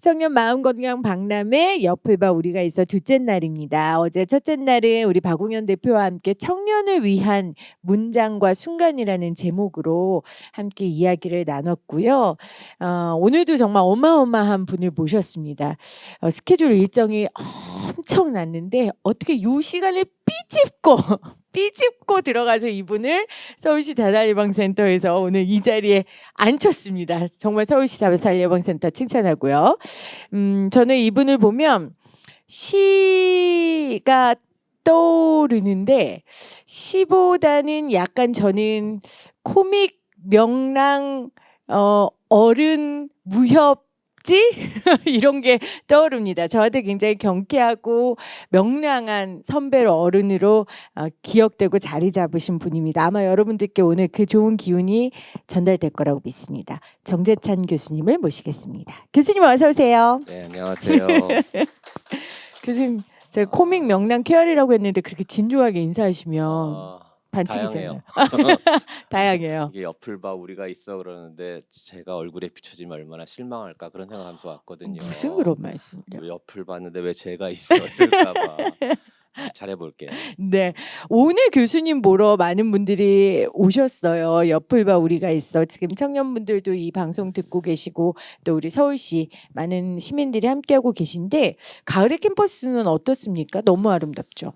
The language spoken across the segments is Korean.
청년 마음건강 박람회 옆을 봐 우리가 있어 둘째 날입니다. 어제 첫째 날은 우리 박웅현 대표와 함께 청년을 위한 문장과 순간이라는 제목으로 함께 이야기를 나눴고요. 오늘도 정말 어마어마한 분을 모셨습니다. 스케줄 일정이 엄청났는데 어떻게 요 시간을 삐집고 삐집고 들어가서 이분을 서울시 자살예방센터에서 오늘 이 자리에 앉혔습니다. 정말 서울시 자살예방센터 칭찬하고요. 저는 이분을 보면 시가 떠오르는데 시보다는 약간 저는 코믹 명랑 어른 무협지 이런 게 떠오릅니다. 저한테 굉장히 경쾌하고 명랑한 선배로 어른으로 기억되고 자리 잡으신 분입니다. 아마 여러분들께 오늘 그 좋은 기운이 전달될 거라고 믿습니다. 정재찬 교수님을 모시겠습니다. 교수님 어서 오세요. 네, 안녕하세요. 교수님 제가 코믹 명랑 쾌활이라고 했는데 그렇게 진중하게 인사하시면 다양해요. 반칙이잖아요. 다양해요. 이게 옆을 봐 우리가 있어 그러는데 제가 얼굴에 비춰지면 얼마나 실망할까 그런 생각하면서 왔거든요. 무슨 그런 말씀이요? 왜 옆을 봤는데 왜 제가 있어 이럴까 봐. 잘해볼게요. 네, 오늘 교수님 보러 많은 분들이 오셨어요. 옆을 봐 우리가 있어. 지금 청년분들도 이 방송 듣고 계시고 또 우리 서울시 많은 시민들이 함께하고 계신데 가을의 캠퍼스는 어떻습니까? 너무 아름답죠.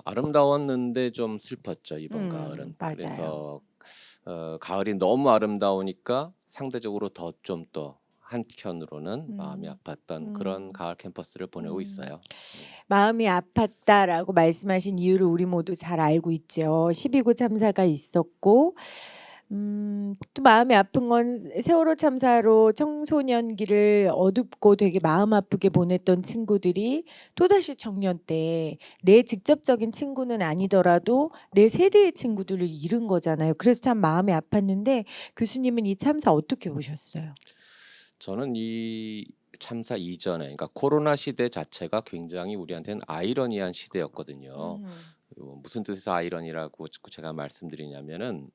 아름다웠는데 좀 슬펐죠 이번 가을은. 맞아요. 그래서 가을이 너무 아름다우니까 상대적으로 좀 더 한켠으로는 마음이 아팠던 그런 가을 캠퍼스를 보내고 있어요. 마음이 아팠다라고 말씀하신 이유를 우리 모두 잘 알고 있죠. 12구 참사가 있었고 또 마음이 아픈 건 세월호 참사로 청소년기를 어둡고 되게 마음 아프게 보냈던 친구들이 또다시 청년 때 내 직접적인 친구는 아니더라도 내 세대의 친구들을 잃은 거잖아요. 그래서 참 마음이 아팠는데 교수님은 이 참사 어떻게 보셨어요? 저는 이 참사 이전에, 그러니까 코로나 시대 자체가 굉장히 우리한테는 아이러니한 시대였거든요. 무슨 뜻에서 아이러니라고 제가 말씀드리냐면은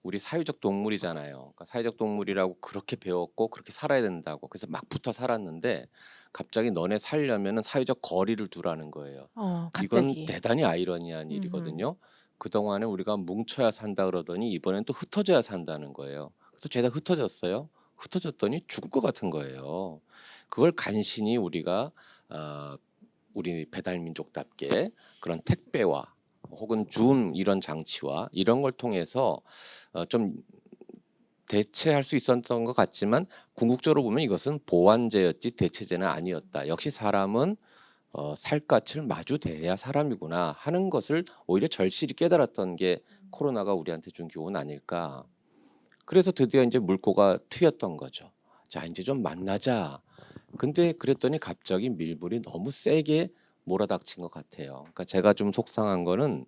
우리 사회적 동물이잖아요. 그러니까 사회적 동물이라고 그렇게 배웠고 그렇게 살아야 된다고 그래서 막 붙어 살았는데 갑자기 너네 살려면은 사회적 거리를 두라는 거예요. 이건 갑자기. 대단히 아이러니한 일이거든요. 그동안에 우리가 뭉쳐야 산다 그러더니 이번엔 또 흩어져야 산다는 거예요. 그래서 죄다 흩어졌어요. 흩어졌더니 죽을 것 같은 거예요. 그걸 간신히 우리가 우리 배달민족답게 그런 택배와 혹은 줌 이런 장치와 이런 걸 통해서 좀 대체할 수 있었던 것 같지만 궁극적으로 보면 이것은 보완제였지 대체제는 아니었다. 역시 사람은 살갗을 마주대야 사람이구나 하는 것을 오히려 절실히 깨달았던 게 코로나가 우리한테 준 교훈 아닐까. 그래서 드디어 이제 물꼬가 트였던 거죠. 자, 이제 좀 만나자. 근데 그랬더니 갑자기 밀물이 너무 세게 몰아닥친 것 같아요. 그러니까 제가 좀 속상한 거는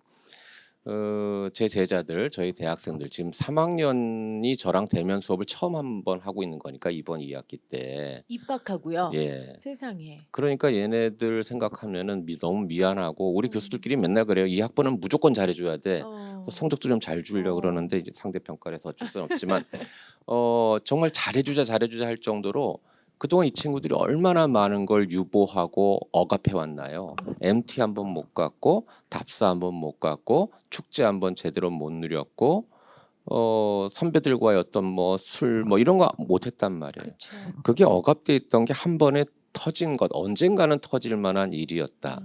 제 제자들, 저희 대학생들 지금 3학년이 저랑 대면 수업을 처음 한번 하고 있는 거니까 이번 2학기 때. 입학하고요. 예. 세상에. 그러니까 얘네들 생각하면은 너무 미안하고 우리 교수들끼리 맨날 그래요. 이 학번은 무조건 잘해줘야 돼. 성적도 좀 잘 주려고 그러는데 이제 상대 평가를 해서 어쩔 수는 없지만 정말 잘해주자 할 정도로 그동안 이 친구들이 얼마나 많은 걸 유보하고 억압해 왔나요. MT 한번 못 갔고 답사 한번 못 갔고 축제 한번 제대로 못 누렸고 선배들과의 어떤 뭐 술 뭐 이런 거 못했단 말이에요. 그쵸. 그게 억압돼 있던 게 한 번에 터진 것, 언젠가는 터질 만한 일이었다.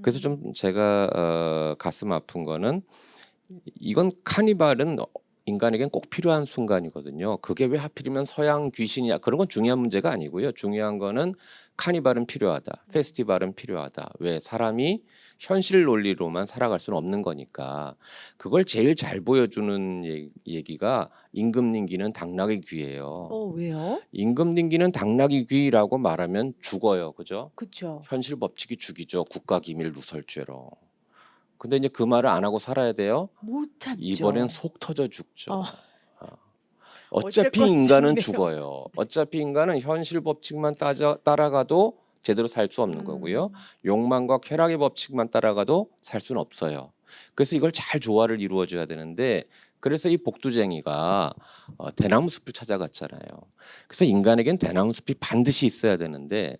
그래서 좀 제가 가슴 아픈 거는 이건 카니발은 인간에겐 꼭 필요한 순간이거든요. 그게 왜 하필이면 서양 귀신이야? 그런 건 중요한 문제가 아니고요. 중요한 거는 카니발은 필요하다. 페스티벌은 필요하다. 왜? 사람이 현실 논리로만 살아갈 수는 없는 거니까. 그걸 제일 잘 보여주는 얘기가 임금님기는 당나귀 귀예요. 왜요? 임금님기는 당나귀 귀라고 말하면 죽어요. 그죠? 그쵸. 현실 법칙이 죽이죠. 국가기밀 누설죄로. 근데 이제 그 말을 안 하고 살아야 돼요. 못 참죠. 이번엔 속 터져 죽죠. 어쨌건 어차피 인간은 죽네요. 죽어요. 어차피 인간은 현실 법칙만 따라가도 제대로 살 수 없는 거고요. 욕망과 쾌락의 법칙만 따라가도 살 수는 없어요. 그래서 이걸 잘 조화를 이루어줘야 되는데 그래서 이 복두쟁이가 대나무 숲을 찾아갔잖아요. 그래서 인간에겐 대나무 숲이 반드시 있어야 되는데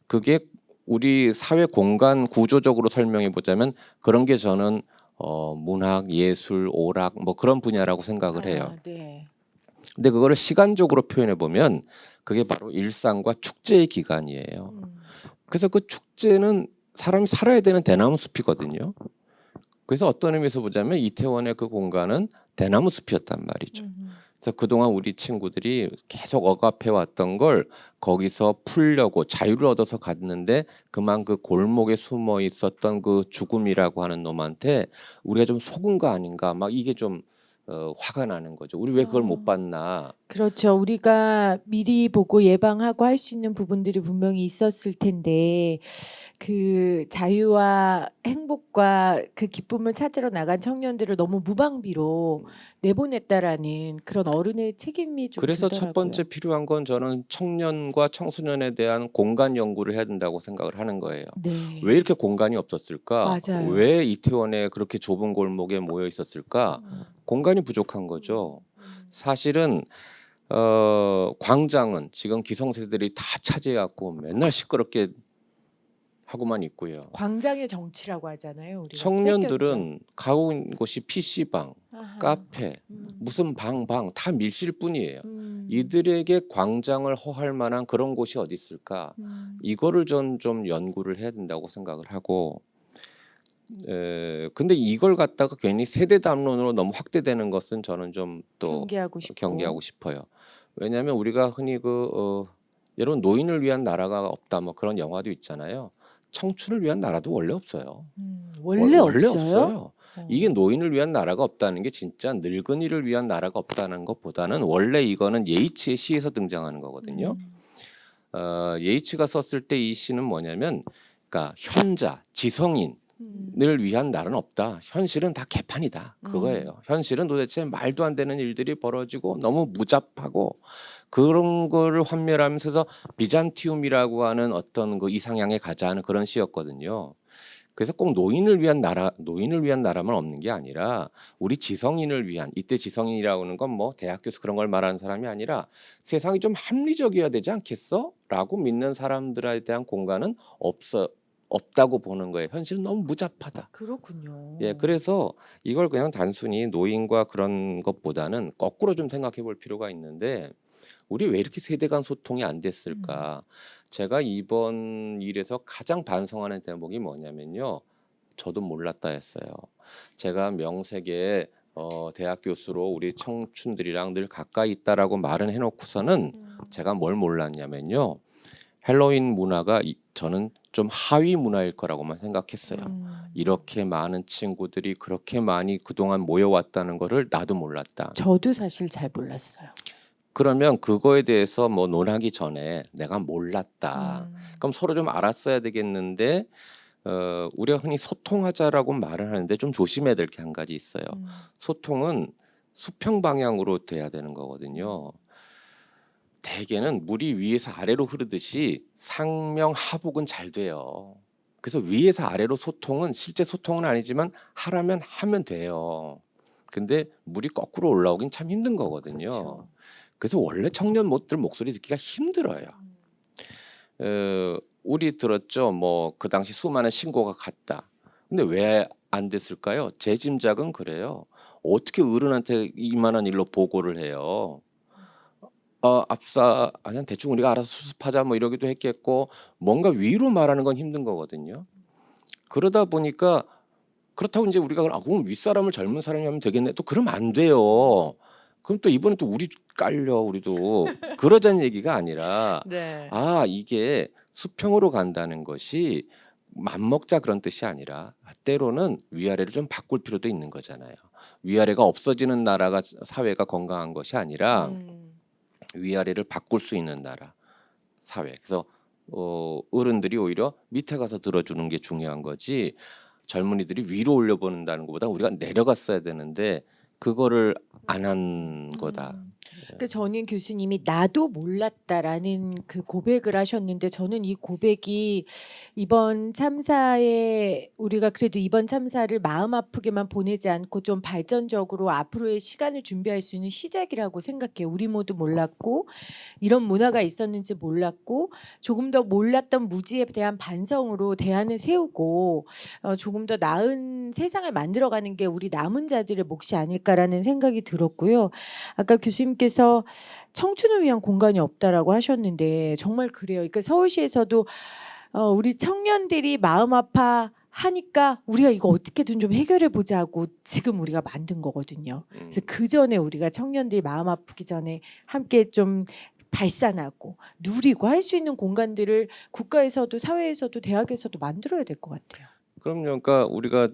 그게 우리 사회 공간 구조적으로 설명해 보자면 그런 게 저는 문학, 예술, 오락 뭐 그런 분야라고 생각을 해요. 네. 근데 그거를 시간적으로 표현해 보면 그게 바로 일상과 축제의 기간이에요. 그래서 그 축제는 사람이 살아야 되는 대나무 숲이거든요. 그래서 어떤 의미에서 보자면 이태원의 그 공간은 대나무 숲이었단 말이죠. 그래서 그동안 우리 친구들이 계속 억압해 왔던 걸 거기서 풀려고 자유를 얻어서 갔는데 그만 그 골목에 숨어 있었던 그 죽음이라고 하는 놈한테 우리가 좀 속은 거 아닌가 막 이게 좀 화가 나는 거죠. 우리 왜 그걸 못 봤나. 그렇죠. 우리가 미리 보고 예방하고 할 수 있는 부분들이 분명히 있었을 텐데 그 자유와 행복과 그 기쁨을 찾으러 나간 청년들을 너무 무방비로 내보냈다라는 그런 어른의 책임이 좀 그래서 첫 들더라고요. 번째 필요한 건 저는 청년과 청소년에 대한 공간 연구를 해야 된다고 생각을 하는 거예요. 네. 왜 이렇게 공간이 없었을까? 맞아요. 왜 이태원에 그렇게 좁은 골목에 모여 있었을까? 공간이 부족한 거죠. 사실은 광장은 지금 기성세대들이 다 차지해갖고 맨날 시끄럽게 하고만 있고요. 광장의 정치라고 하잖아요. 우리가 뺏겼죠. 청년들은 가온 곳이 PC방, 아하. 카페, 무슨 방 다 밀실 뿐이에요. 음. 이들에게 광장을 허할 만한 그런 곳이 어디 있을까? 이거를 좀 연구를 해야 된다고 생각을 하고 근데 이걸 갖다가 괜히 세대 담론으로 너무 확대되는 것은 저는 좀 또 경계하고 싶어요. 왜냐하면 우리가 흔히 여러분 노인을 위한 나라가 없다 뭐 그런 영화도 있잖아요. 청춘을 위한 나라도 원래 없어요. 원래 원래 없어요? 없어요. 이게 노인을 위한 나라가 없다는 게 진짜 늙은이를 위한 나라가 없다는 것보다는 원래 이거는 예이츠의 시에서 등장하는 거거든요. 예이츠가 썼을 때 이 시는 뭐냐면 그러니까 현자, 지성인 을 위한 나라는 없다. 현실은 다 개판이다. 그거예요. 현실은 도대체 말도 안 되는 일들이 벌어지고 너무 무잡하고 그런 거를 환멸하면서 비잔티움이라고 하는 어떤 그 이상향에 가자는 그런 시였거든요. 그래서 꼭 노인을 위한 나라만 없는 게 아니라 우리 지성인을 위한 이때 지성인이라고 하는 건 뭐 대학 교수 그런 걸 말하는 사람이 아니라 세상이 좀 합리적이어야 되지 않겠어? 라고 믿는 사람들에 대한 공간은 없다고 보는 거예요. 현실은 너무 무잡하다. 그렇군요. 예, 그래서 이걸 그냥 단순히 노인과 그런 것보다는 거꾸로 좀 생각해 볼 필요가 있는데 우리 왜 이렇게 세대 간 소통이 안 됐을까? 제가 이번 일에서 가장 반성하는 대목이 뭐냐면요. 저도 몰랐다였어요. 제가 명색에 대학 교수로 우리 청춘들이랑 늘 가까이 있다라고 말은 해놓고서는 제가 뭘 몰랐냐면요. 헬로윈 문화가 저는 좀 하위 문화일 거라고만 생각했어요. 이렇게 많은 친구들이 그렇게 많이 그동안 모여왔다는 거를 나도 몰랐다. 저도 사실 잘 몰랐어요. 그러면 그거에 대해서 뭐 논하기 전에 내가 몰랐다. 그럼 서로 좀 알았어야 되겠는데 우리가 흔히 소통하자라고 말을 하는데 좀 조심해야 될 게 한 가지 있어요. 소통은 수평 방향으로 돼야 되는 거거든요. 대개는 물이 위에서 아래로 흐르듯이 상명하복은 잘 돼요. 그래서 위에서 아래로 소통은 실제 소통은 아니지만 하라면 하면 돼요. 근데 물이 거꾸로 올라오긴 참 힘든 거거든요. 그렇죠. 그래서 원래 청년들 목소리 듣기가 힘들어요. 우리 들었죠. 뭐 그 당시 수많은 신고가 갔다. 근데 왜 안 됐을까요? 제 짐작은 그래요. 어떻게 어른한테 이만한 일로 보고를 해요? 그냥 대충 우리가 알아서 수습하자 뭐 이러기도 했겠고 뭔가 위로 말하는 건 힘든 거거든요. 그러다 보니까 그렇다고 이제 우리가 그럼 윗사람을 젊은 사람이 하면 되겠네. 또 그러면 안 돼요. 그럼 또 이번에 또 우리 깔려 우리도 그러자는 얘기가 아니라 네. 이게 수평으로 간다는 것이 맘먹자 그런 뜻이 아니라 때로는 위아래를 좀 바꿀 필요도 있는 거잖아요. 위아래가 없어지는 나라가 사회가 건강한 것이 아니라 위아래를 바꿀 수 있는 나라 사회. 그래서 어른들이 오히려 밑에 가서 들어주는 게 중요한 거지 젊은이들이 위로 올려보는다는 것보다 우리가 내려갔어야 되는데 그거를 안 한 거다. 그러니까 저는 교수님이 "나도 몰랐다."라는 그 고백을 하셨는데 저는 이 고백이 이번 참사에 우리가 그래도 이번 참사를 마음 아프게만 보내지 않고 좀 발전적으로 앞으로의 시간을 준비할 수 있는 시작이라고 생각해요. 우리 모두 몰랐고 이런 문화가 있었는지 몰랐고 조금 더 몰랐던 무지에 대한 반성으로 대안을 세우고 조금 더 나은 세상을 만들어가는 게 우리 남은 자들의 몫이 아닐까라는 생각이 들었고요. 아까 교수님께서 청춘을 위한 공간이 없다라고 하셨는데 정말 그래요. 그러니까 서울시에서도 우리 청년들이 마음 아파하니까 우리가 이거 어떻게든 좀 해결해 보자고 지금 우리가 만든 거거든요. 그래서 그 전에 우리가 청년들이 마음 아프기 전에 함께 좀 발산하고 누리고 할 수 있는 공간들을 국가에서도 사회에서도 대학에서도 만들어야 될 것 같아요. 그럼요. 그러니까 우리가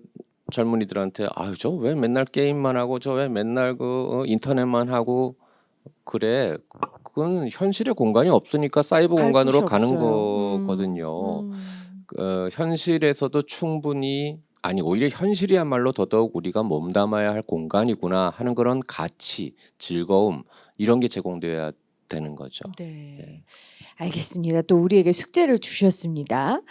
젊은이들한테 "아유 저 왜 맨날 게임만 하고 저 왜 맨날 인터넷만 하고 그래." 그건 현실의 공간이 없으니까 사이버 갈 곳이 공간으로 가는 없어요. 거거든요. 현실에서도 충분히 아니 오히려 현실이야말로 더더욱 우리가 몸담아야 할 공간이구나 하는 그런 가치, 즐거움 이런 게 제공돼야 되는 거죠. 네. 네. 알겠습니다. 또 우리에게 숙제를 주셨습니다.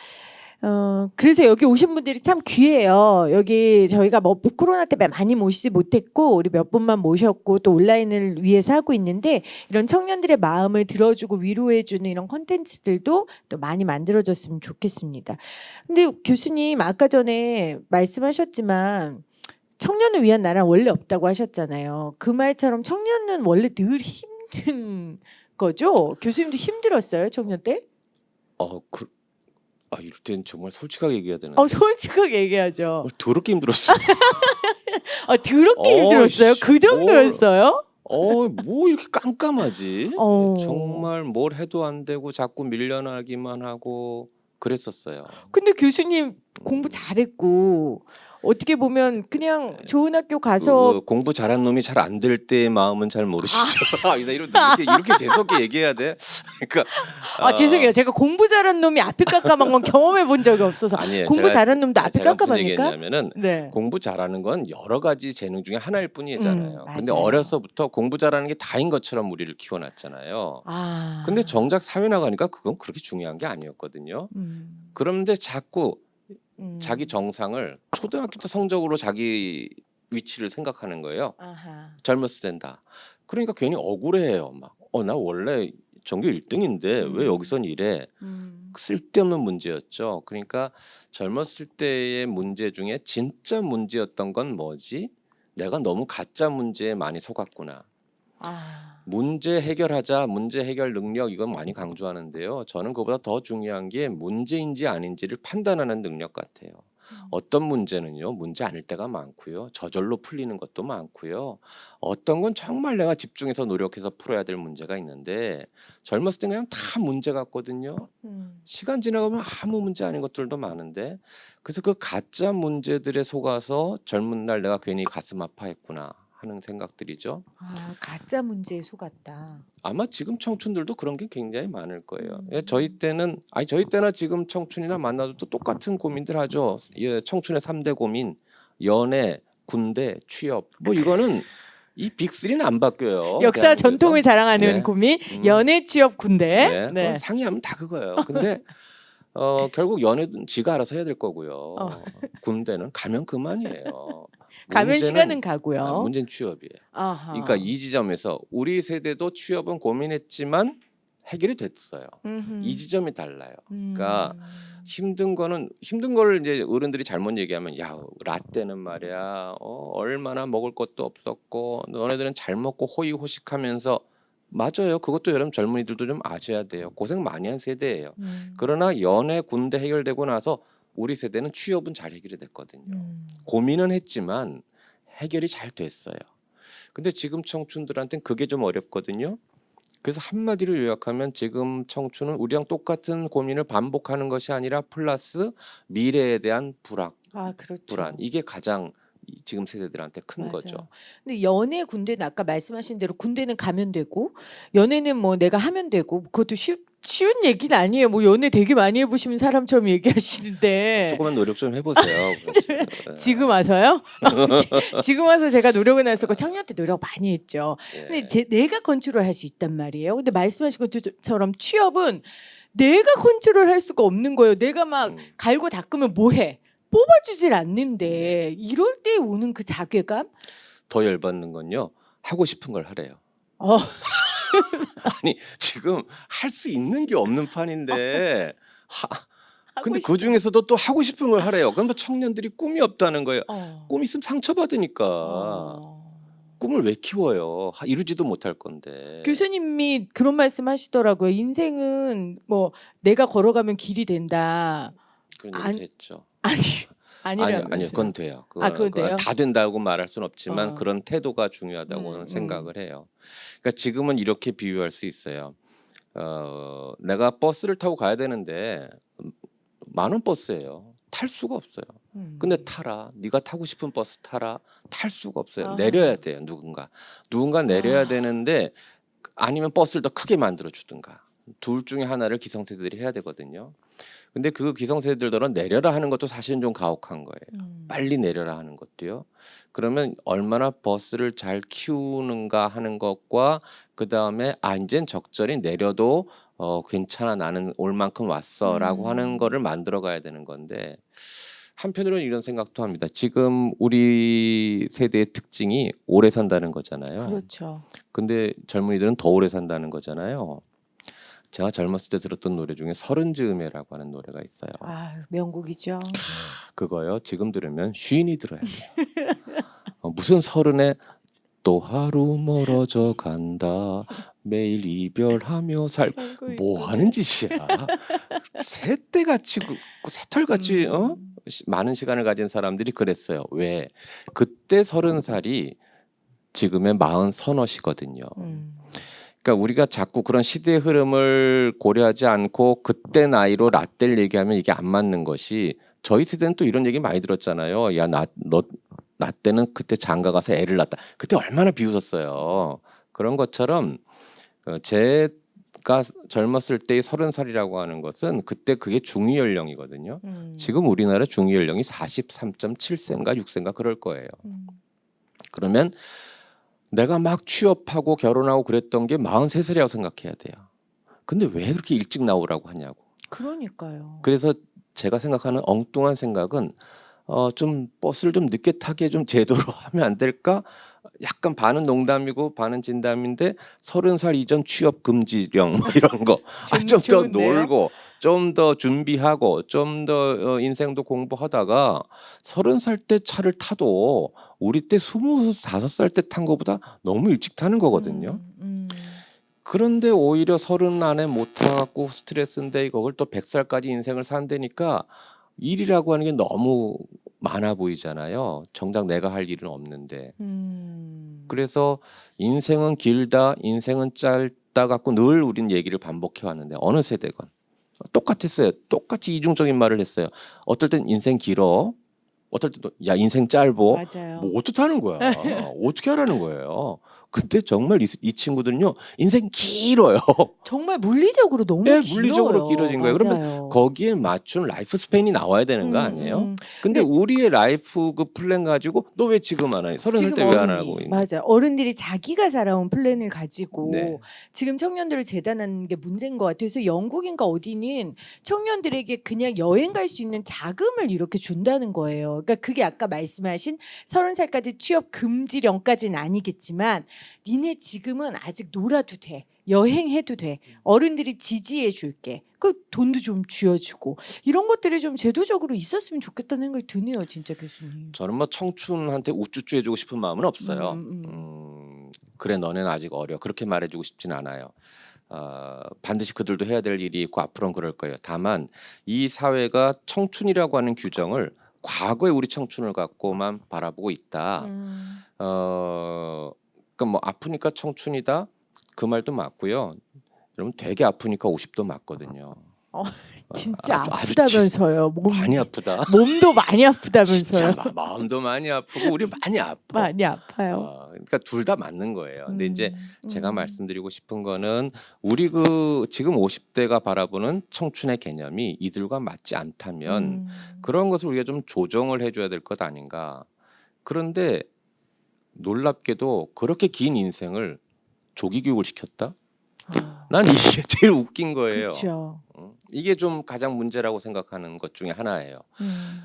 그래서 여기 오신 분들이 참 귀해요. 여기 저희가 뭐 코로나 때문에 많이 모시지 못했고 우리 몇 분만 모셨고 또 온라인을 위해서 하고 있는데 이런 청년들의 마음을 들어주고 위로해주는 이런 콘텐츠들도 또 많이 만들어졌으면 좋겠습니다. 근데 교수님 아까 전에 말씀하셨지만 청년을 위한 나라는 원래 없다고 하셨잖아요. 그 말처럼 청년은 원래 늘 힘든 거죠? 교수님도 힘들었어요, 청년 때? 이럴 땐 정말 솔직하게 얘기해야 되는데 솔직하게 얘기하죠. 더럽게 힘들었어요. 더럽게 힘들었어요? 그 정도였어요? 뭐 이렇게 깜깜하지? 어. 정말 뭘 해도 안 되고 자꾸 밀려나기만 하고 그랬었어요. 근데 교수님 공부 잘했고 어떻게 보면 그냥 좋은 학교 가서 공부 잘한 놈이 잘 안 될 때의 마음은 잘 모르시죠. 나 이렇게 재수없게 얘기해야 돼? 그러니까 죄송해요. 제가 공부 잘한 놈이 앞이 깜깜한 건 경험해 본 적이 없어서. 아니에요. 공부 잘한 놈도 앞이 제가 무슨 깜깜합니까? 얘기했냐면은 네. 공부 잘하는 건 여러 가지 재능 중에 하나일 뿐이잖아요. 근데 맞아요. 어려서부터 공부 잘하는 게 다인 것처럼 우리를 키워놨잖아요. 아. 근데 정작 사회 나가니까 그건 그렇게 중요한 게 아니었거든요. 그런데 자꾸 자기 정상을 초등학교 때 성적으로 자기 위치를 생각하는 거예요. 아하. 젊었을 땐다. 그러니까 괜히 억울해해요. 막 나 원래 전교 1등인데 왜 여기선 이래? 쓸데없는 문제였죠. 그러니까 젊었을 때의 문제 중에 진짜 문제였던 건 뭐지? 내가 너무 가짜 문제에 많이 속았구나. 문제 해결하자, 문제 해결 능력 이건 많이 강조하는데요. 저는 그보다 더 중요한 게 문제인지 아닌지를 판단하는 능력 같아요. 어떤 문제는요, 문제 아닐 때가 많고요. 저절로 풀리는 것도 많고요. 어떤 건 정말 내가 집중해서 노력해서 풀어야 될 문제가 있는데 젊었을 때 그냥 다 문제 같거든요. 시간 지나가면 아무 문제 아닌 것들도 많은데 그래서 그 가짜 문제들에 속아서 젊은 날 내가 괜히 가슴 아파했구나 하는 생각들이죠. 가짜 문제에 속았다. 아마 지금 청춘들도 그런 게 굉장히 많을 거예요. 저희 때나 지금 청춘이나 만나도 또 똑같은 고민들 하죠. 청춘의 3대 고민, 연애, 군대, 취업. 뭐 이거는 이 빅3는 안 바뀌어요. 역사 대한민국에서. 전통을 자랑하는 네. 고민, 연애, 취업, 군대. 그건 상의하면 다 그거예요. 근데 결국 연애는 지가 알아서 해야 될 거고요. 군대는 가면 그만이에요. 가면 시간은 가고요. 문제는 취업이에요. 아하. 그러니까 이 지점에서 우리 세대도 취업은 고민했지만 해결이 됐어요. 이 지점이 달라요. 그러니까 힘든 걸 이제 어른들이 잘못 얘기하면 야 라떼는 말이야 얼마나 먹을 것도 없었고 너네들은 잘 먹고 호의호식하면서 맞아요. 그것도 여러분 젊은이들도 좀 아셔야 돼요. 고생 많이 한 세대예요. 그러나 연애 군대 해결되고 나서 우리 세대는 취업은 잘 해결이 됐거든요. 고민은 했지만 해결이 잘 됐어요. 근데 지금 청춘들한테는 그게 좀 어렵거든요. 그래서 한마디로 요약하면 지금 청춘은 우리랑 똑같은 고민을 반복하는 것이 아니라 플러스 미래에 대한 그렇죠. 불안 이게 가장 지금 세대들한테 큰 맞아요. 거죠. 근데 연애 군대는 아까 말씀하신 대로 군대는 가면 되고 연애는 뭐 내가 하면 되고 그것도 쉬운 얘기는 아니에요. 뭐 연애 되게 많이 해보시는 사람처럼 얘기하시는데 조금만 노력 좀 해보세요. 지금 와서요? 지금 와서 제가 노력은 안 했었고 청년 때 노력 많이 했죠. 근데 예. 내가 컨트롤할 수 있단 말이에요. 근데 말씀하신 것처럼 취업은 내가 컨트롤할 수가 없는 거예요. 내가 막 음. 갈고 닦으면 뭐해? 뽑아주질 않는데 이럴 때 오는 그 자괴감? 더 열받는 건요. 하고 싶은 걸 하래요. 어, 아니 지금 할 수 있는 게 없는 판인데 하고 근데 싶어. 그 중에서도 또 하고 싶은 걸 하래요. 그럼 뭐 청년들이 꿈이 없다는 거예요. 어. 꿈 있으면 상처받으니까 어. 꿈을 왜 키워요? 이루지도 못할 건데. 교수님이 그런 말씀 하시더라고요. 인생은 뭐 내가 걸어가면 길이 된다. 그런 안- 얘기도 했죠. 아니 아니요, 아니라면서요. 그건 돼요. 그건 돼요? 다 된다고 말할 수는 없지만 어. 그런 태도가 중요하다고는 생각을 해요. 그러니까 지금은 이렇게 비유할 수 있어요. 내가 버스를 타고 가야 되는데 만원 버스예요. 탈 수가 없어요. 근데 타라. 네가 타고 싶은 버스 타라. 탈 수가 없어요. 아하. 내려야 돼요. 누군가 내려야 아. 되는데 아니면 버스를 더 크게 만들어 주든가. 둘 중에 하나를 기성세대들이 해야 되거든요. 근데 그 기성세대들은 내려라 하는 것도 사실은 좀 가혹한 거예요. 빨리 내려라 하는 것도요. 그러면 얼마나 버스를 잘 키우는가 하는 것과 그 다음에 이젠 적절히 내려도 괜찮아 나는 올 만큼 왔어라고 하는 거를 만들어 가야 되는 건데 한편으로는 이런 생각도 합니다. 지금 우리 세대의 특징이 오래 산다는 거잖아요. 그렇죠. 근데 젊은이들은 더 오래 산다는 거잖아요. 제가 젊었을 때 들었던 노래 중에 서른 즈음에라고 하는 노래가 있어요. 아, 명곡이죠. 그거요. 지금 들으면 쉰이 들어야 돼요. 무슨 서른에 또 하루 멀어져 간다. 매일 이별하며 살고 뭐 있구나. 하는 짓이야. 새떼같이 새털같이 많은 시간을 가진 사람들이 그랬어요. 왜? 그때 30살이 지금의 40서너시거든요. 그러니까 우리가 자꾸 그런 시대의 흐름을 고려하지 않고 그때 나이로 라떼를 얘기하면 이게 안 맞는 것이 저희 세대는 또 이런 얘기 많이 들었잖아요. 야, 나 때는 그때 장가 가서 애를 낳았다. 그때 얼마나 비웃었어요. 그런 것처럼 제가 젊었을 때의 30살이라고 하는 것은 그때 그게 중위 연령이거든요. 지금 우리나라 중위 연령이 43.7세인가 6세인가 그럴 거예요. 그러면 내가 막 취업하고 결혼하고 그랬던 게 43살이라고 생각해야 돼요. 근데 왜 그렇게 일찍 나오라고 하냐고. 그러니까요. 그래서 제가 생각하는 엉뚱한 생각은 좀 버스를 좀 늦게 타게 좀 제도로 하면 안 될까? 약간 반은 농담이고 반은 진담인데 30살 이전 취업 금지령 뭐 이런 거. 좀 더 놀고 좀 더 준비하고 좀 더 인생도 공부하다가 30살 때 차를 타도 우리 때 25살 때 탄 거보다 너무 일찍 타는 거거든요. 그런데 오히려 30 안에 못 타갖고 스트레스인데 그걸 또 100살까지 인생을 산다니까 일이라고 하는 게 너무 많아 보이잖아요. 정작 내가 할 일은 없는데. 그래서 인생은 길다, 인생은 짧다 갖고 늘 우린 얘기를 반복해 왔는데 어느 세대건 똑같았어요. 똑같이 이중적인 말을 했어요. 어떨 땐 인생 길어, 어떨 때도 야 인생 짧어. 맞아요. 뭐 어떻다는 거야? 어떻게 하라는 거예요? 근데 정말 이 친구들은요 인생 길어요. 정말 물리적으로 너무 네, 길어요. 물리적으로 길어진 거예요. 그러면 맞아요. 거기에 맞춘 라이프 스팬이 나와야 되는 거 아니에요? 근데 우리의 라이프 그 플랜 가지고 너 왜 지금 안 하니? 30살 때 왜 안 하고 있니? 맞아. 어른들이 자기가 살아온 플랜을 가지고 네. 지금 청년들을 재단하는 게 문제인 것 같아요. 그래서 영국인가 어디는 청년들에게 그냥 여행 갈 수 있는 자금을 이렇게 준다는 거예요. 그러니까 그게 아까 말씀하신 30살까지 취업 금지령까지는 아니겠지만 니네 지금은 아직 놀아도 돼. 여행해도 돼. 어른들이 지지해 줄게. 그 돈도 좀 쥐어주고 이런 것들이 좀 제도적으로 있었으면 좋겠다는 생각이 드네요, 진짜 교수님. 저는 뭐 청춘한테 우쭈쭈 해주고 싶은 마음은 없어요. 그래 너네는 아직 어려. 그렇게 말해주고 싶진 않아요. 반드시 그들도 해야 될 일이 있고 앞으로는 그럴 거예요. 다만 이 사회가 청춘이라고 하는 규정을 과거의 우리 청춘을 갖고만 바라보고 있다. 그러니까 뭐 아프니까 청춘이다 그 말도 맞고요. 여러분 되게 아프니까 50도 맞거든요. 어, 진짜 아주 아프다면서요. 많이 아프다. 몸도 많이 진짜 아프다면서요. 마음도 많이 아프고 우리 많이 아파. 많이 아파요. 그러니까 둘 다 맞는 거예요. 근데 이제 제가 음. 말씀드리고 싶은 거는 우리 지금 50대가 바라보는 청춘의 개념이 이들과 맞지 않다면 그런 것을 우리가 좀 조정을 해줘야 될 것 아닌가. 그런데 놀랍게도 그렇게 긴 인생을 조기 교육을 시켰다? 난 이게 제일 웃긴 거예요. 그렇죠. 이게 좀 가장 문제라고 생각하는 것 중에 하나예요. 음.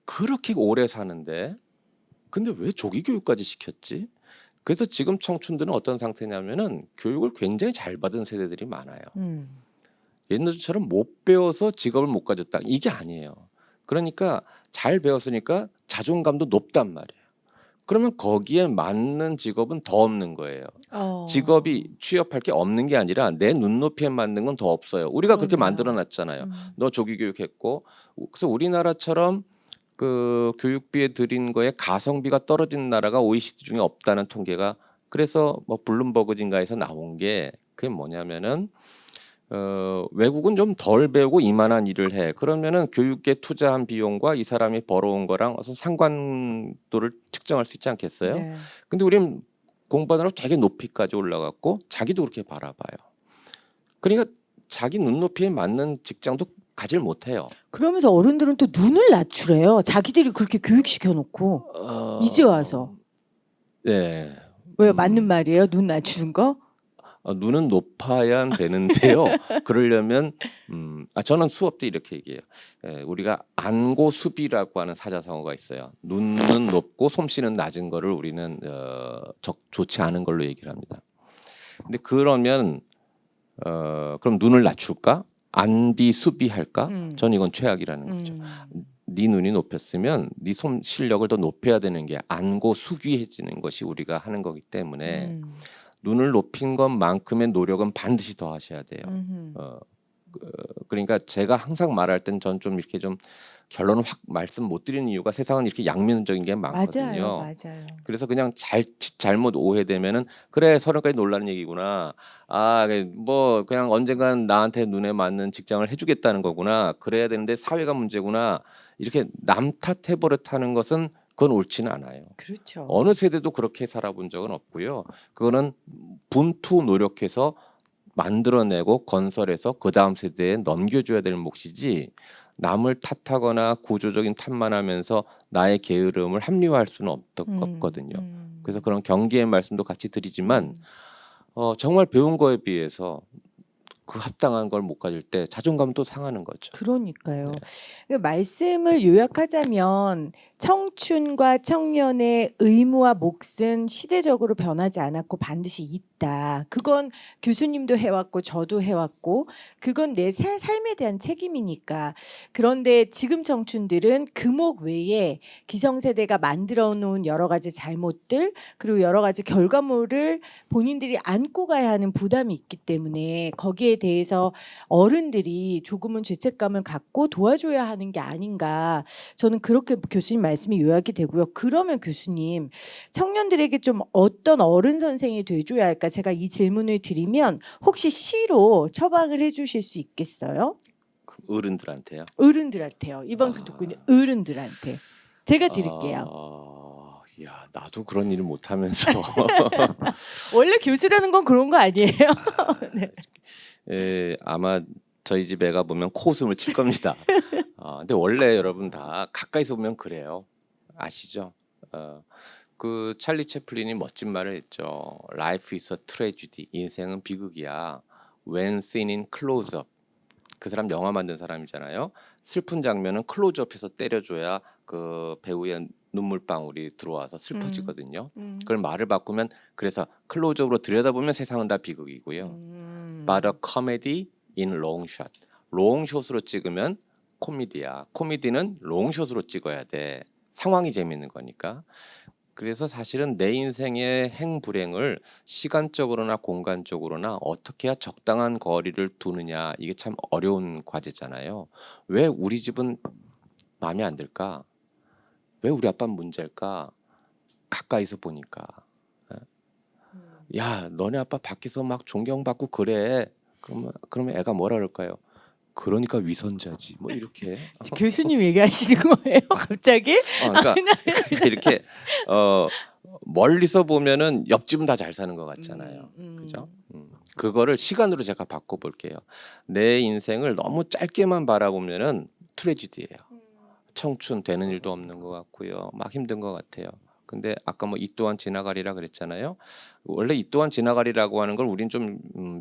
그렇게 오래 사는데 근데 왜 조기 교육까지 시켰지? 그래서 지금 청춘들은 어떤 상태냐면은 교육을 굉장히 잘 받은 세대들이 많아요. 옛날처럼 못 배워서 직업을 못 가졌다. 이게 아니에요. 그러니까 잘 배웠으니까 자존감도 높단 말이에요. 그러면 거기에 맞는 직업은 더 없는 거예요. 직업이 취업할 게 없는 게 아니라 내 눈높이에 맞는 건 더 없어요. 우리가 그렇게 그러네요. 만들어 놨잖아요. 너 조기 교육했고. 그래서 우리나라처럼 그 교육비에 들인 거에 가성비가 떨어진 나라가 OECD 중에 없다는 통계가 그래서 뭐 블룸버그인가에서 나온 게 그게 뭐냐면은 외국은 좀 덜 배우고 이만한 일을 해. 그러면은 교육에 투자한 비용과 이 사람이 벌어온 거랑 어떤 상관도를 측정할 수 있지 않겠어요? 네. 근데 우린 공부하느라고 되게 높이까지 올라갔고 자기도 그렇게 바라봐요. 그러니까 자기 눈높이에 맞는 직장도 가질 못해요. 그러면서 어른들은 또 눈을 낮추래요. 자기들이 그렇게 교육시켜 놓고 이제 와서. 네. 왜 맞는 말이에요? 눈 낮추는 거? 눈은 높아야 되는데요. 그러려면 저는 수업 때 이렇게 얘기해요. 우리가 안고수비라고 하는 사자성어가 있어요. 눈은 높고 솜씨는 낮은 거를 우리는 좋지 않은 걸로 얘기를 합니다. 근데 그러면 그럼 눈을 낮출까? 안비수비할까? 저는 이건 최악이라는 거죠. 네 눈이 높였으면 네 솜 실력을 더 높여야 되는 게 안고수귀해지는 것이 우리가 하는 거기 때문에 눈을 높인 것만큼의 노력은 반드시 더 하셔야 돼요. 그러니까 제가 항상 말할 땐 전 좀 이렇게 좀 결론을 확 말씀 못 드리는 이유가 세상은 이렇게 양면적인 게 많거든요. 맞아요. 그래서 그냥 잘못 오해되면은 그래 서른까지 놀라는 얘기구나. 뭐 그냥 언젠간 나한테 눈에 맞는 직장을 해주겠다는 거구나. 그래야 되는데 사회가 문제구나. 이렇게 남 탓해 버릇하는 것은 그건 옳지는 않아요. 그렇죠. 어느 세대도 그렇게 살아본 적은 없고요. 그거는 분투 노력해서 만들어내고 건설해서 그 다음 세대에 넘겨줘야 될 몫이지 남을 탓하거나 구조적인 탓만 하면서 나의 게으름을 합리화할 수는 없거든요. 그래서 그런 경계의 말씀도 같이 드리지만 정말 배운 거에 비해서 그 합당한 걸 못 가질 때 자존감도 상하는 거죠. 그러니까요. 네. 말씀을 요약하자면 청춘과 청년의 의무와 몫은 시대적으로 변하지 않았고 반드시 있다. 그건 교수님도 해왔고 저도 해왔고 그건 내 삶에 대한 책임이니까. 그런데 지금 청춘들은 금옥 외에 기성세대가 만들어 놓은 여러 가지 잘못들 그리고 여러 가지 결과물을 본인들이 안고 가야 하는 부담이 있기 때문에 거기에 대해서 어른들이 조금은 죄책감을 갖고 도와줘야 하는 게 아닌가. 저는 그렇게 교수님 말씀이 요약이 되고요. 그러면 교수님 청년들에게 좀 어떤 어른 선생이 돼줘야 할까? 제가 이 질문을 드리면 혹시 시로 처방을 해주실 수 있겠어요? 어른들한테요? 어른들한테요. 이 방송 듣고 있는 어른들한테. 제가 드릴게요. 야, 나도 그런 일을 못하면서 원래 교수라는 건 그런 거 아니에요? 네. 아마 저희 집 애가 보면 코웃음을 칠 겁니다. 근데 원래 여러분 다 가까이서 보면 그래요. 아시죠? 그 찰리 채플린이 멋진 말을 했죠. Life is a tragedy. 인생은 비극이야. When seen in close-up. 그 사람 영화 만든 사람이잖아요. 슬픈 장면은 클로즈업해서 때려줘야 그 배우의 눈물방울이 들어와서 슬퍼지거든요. 그걸 말을 바꾸면 그래서 클로즈업으로 들여다보면 세상은 다 비극이고요. But a comedy in long shot. 롱숏으로 찍으면 코미디야. 코미디는 롱숏으로 찍어야 돼. 상황이 재밌는 거니까. 그래서 사실은 내 인생의 행불행을 시간적으로나 공간적으로나 어떻게 해야 적당한 거리를 두느냐 이게 참 어려운 과제잖아요. 왜 우리 집은 마음에 안 들까? 왜 우리 아빠는 문제일까? 가까이서 보니까. 야, 너네 아빠 밖에서 막 존경받고 그래. 그러면 애가 뭐라 그럴까요? 그러니까 위선자지. 뭐 이렇게. 교수님 얘기하시는 거예요, 갑자기? 그러니까 이렇게 멀리서 보면은 옆집은 다 잘 사는 것 같잖아요. 그죠? 그거를 시간으로 제가 바꿔볼게요. 내 인생을 너무 짧게만 바라보면은 트레지디예요. 청춘 되는 일도 없는 것 같고요. 막 힘든 것 같아요. 근데 아까 뭐 이 또한 지나가리라 그랬잖아요. 원래 이 또한 지나가리라고 하는 걸 우린 좀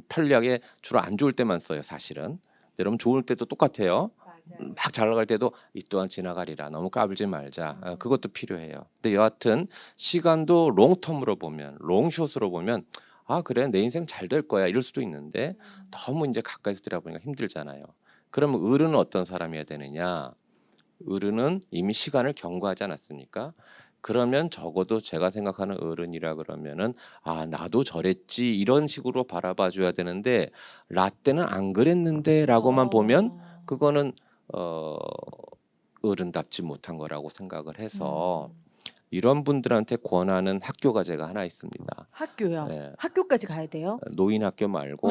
편리하게 주로 안 좋을 때만 써요, 사실은. 여러분 좋을 때도 똑같아요. 막 잘 나갈 때도 이 또한 지나가리라. 너무 까불지 말자. 그것도 필요해요. 근데 여하튼 시간도 롱텀으로 보면, 롱숏으로 보면 아 그래 내 인생 잘 될 거야 이럴 수도 있는데 너무 이제 가까이서 들여다보니까 힘들잖아요. 그러면 어른은 어떤 사람이어야 되느냐? 어른은 이미 시간을 경과하지 않았습니까? 그러면 적어도 제가 생각하는 어른이라 그러면은 아 나도 저랬지 이런 식으로 바라봐 줘야 되는데 라떼는 안 그랬는데라고만 보면 그거는 어른답지 못한 거라고 생각을 해서 이런 분들한테 권하는 학교가 제가 하나 있습니다. 학교요. 예, 학교까지 가야 돼요? 노인 학교 말고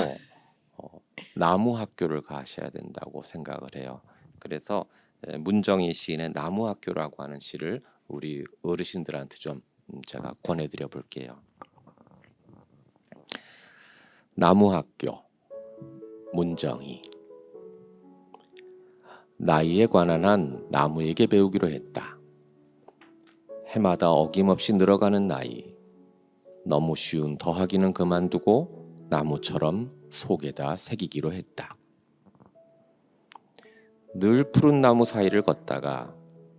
나무 학교를 가셔야 된다고 생각을 해요. 그래서 문정희 시인의 나무 학교라고 하는 시를 우리 어르신들한테 좀 제가 권해드려 볼게요. 나무 학교 문정희. 나이에 관한 한 나무에게 배우기로 했다. 해마다 어김없이 늘어가는 나이. 너무 쉬운 더하기는 그만두고 나무처럼 속에다 새기기로 했다. 늘 푸른 나무 사이를 걷다가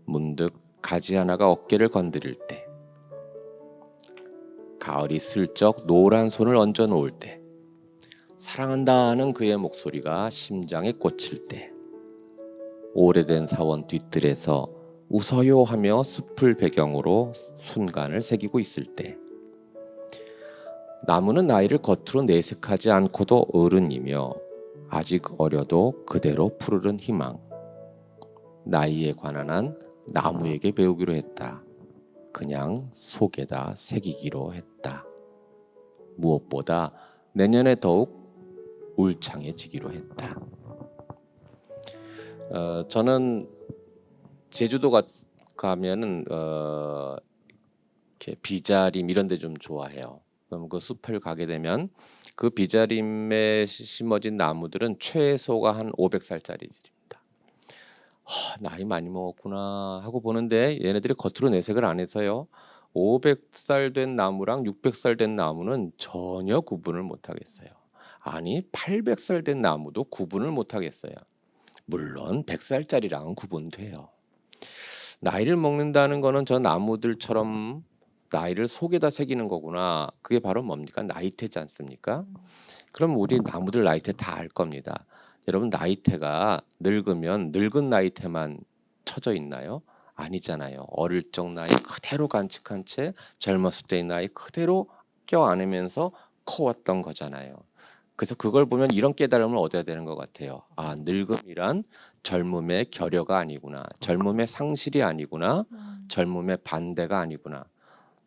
문득 가지 하나가 어깨를 건드릴 때, 가을이 슬쩍 노란 손을 얹어 놓을 때, 사랑한다는 그의 목소리가 심장에 꽂힐 때, 오래된 사원 뒤뜰에서 웃어요 하며 숲을 배경으로 순간을 새기고 있을 때, 나무는 나이를 겉으로 내색하지 않고도 어른이며 아직 어려도 그대로 푸르른 희망. 나이에 관한 한 나무에게 배우기로 했다. 그냥 속에다 새기기로 했다. 무엇보다 내년에 더욱 울창해지기로 했다. 저는 제주도 가면은 이렇게 비자림 이런 데 좀 좋아해요. 그럼 그 숲을 가게 되면 그 비자림에 심어진 나무들은 최소가 한 500살짜리들입니다. 나이 많이 먹었구나 하고 보는데 얘네들이 겉으로 내색을 안 해서요. 500살 된 나무랑 600살 된 나무는 전혀 구분을 못 하겠어요. 아니 800살 된 나무도 구분을 못 하겠어요. 물론 100살짜리랑은 구분돼요. 나이를 먹는다는 거는 저 나무들처럼 나이를 속에다 새기는 거구나. 그게 바로 뭡니까? 나이테지 않습니까? 그럼 우리 나무들 나이테 다 알 겁니다. 여러분 나이테가 늙으면 늙은 나이테만 쳐져 있나요? 아니잖아요. 어릴 적 나이 그대로 간직한 채 젊었을 때의 나이 그대로 껴안으면서 커왔던 거잖아요. 그래서 그걸 보면 이런 깨달음을 얻어야 되는 것 같아요. 아, 늙음이란 젊음의 결여가 아니구나. 젊음의 상실이 아니구나. 젊음의 반대가 아니구나.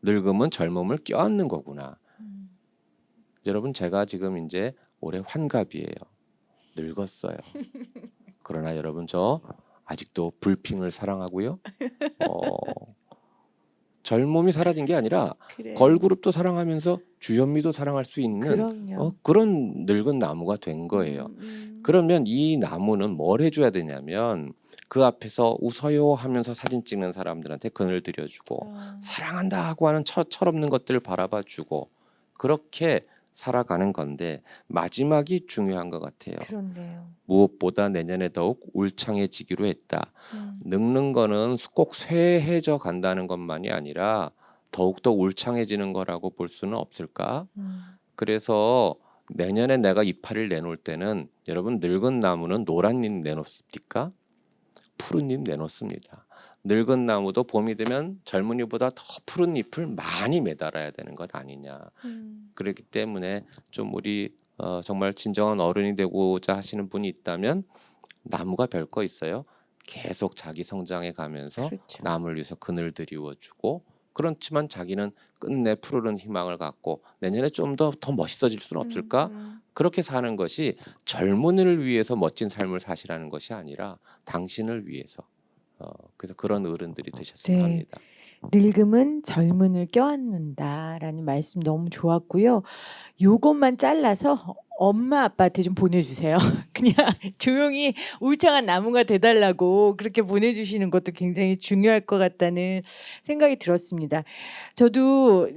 늙음은 젊음을 껴안는 거구나. 여러분 제가 지금 이제 올해 환갑이에요. 늙었어요. 그러나 여러분 저 아직도 불핑을 사랑하고요. 젊음이 사라진 게 아니라 그래. 걸그룹도 사랑하면서 주현미도 사랑할 수 있는 그럼요. 그런 늙은 나무가 된 거예요. 그러면 이 나무는 뭘 해줘야 되냐면 그 앞에서 웃어요 하면서 사진 찍는 사람들한테 그늘 들여주고 사랑한다 하고 하는 철없는 것들을 바라봐주고 그렇게 살아가는 건데 마지막이 중요한 것 같아요. 그렇네요. 무엇보다 내년에 더욱 울창해지기로 했다. 늙는 거는 꼭 쇠해져 간다는 것만이 아니라 더욱더 울창해지는 거라고 볼 수는 없을까? 그래서 내년에 내가 이파리를 내놓을 때는 여러분 늙은 나무는 노란 잎 내놓습니까? 푸른 잎 내놓습니다. 늙은 나무도 봄이 되면 젊은이보다 더 푸른 잎을 많이 매달아야 되는 것 아니냐. 그렇기 때문에 좀 우리 정말 진정한 어른이 되고자 하시는 분이 있다면 나무가 별거 있어요. 계속 자기 성장해 가면서 그렇죠. 남을 위해서 그늘 드리워주고 그렇지만 자기는 끝내 푸르른 희망을 갖고 내년에 좀 더 멋있어질 수는 없을까? 그렇게 사는 것이 젊은이를 위해서 멋진 삶을 사시라는 것이 아니라 당신을 위해서. 그래서 그런 어른들이 되셨으면 네. 합니다. 늙음은 젊음을 껴안는다라는 말씀 너무 좋았고요. 요것만 잘라서 엄마 아빠한테 좀 보내주세요. 그냥 조용히 울창한 나무가 돼달라고 그렇게 보내주시는 것도 굉장히 중요할 것 같다는 생각이 들었습니다. 저도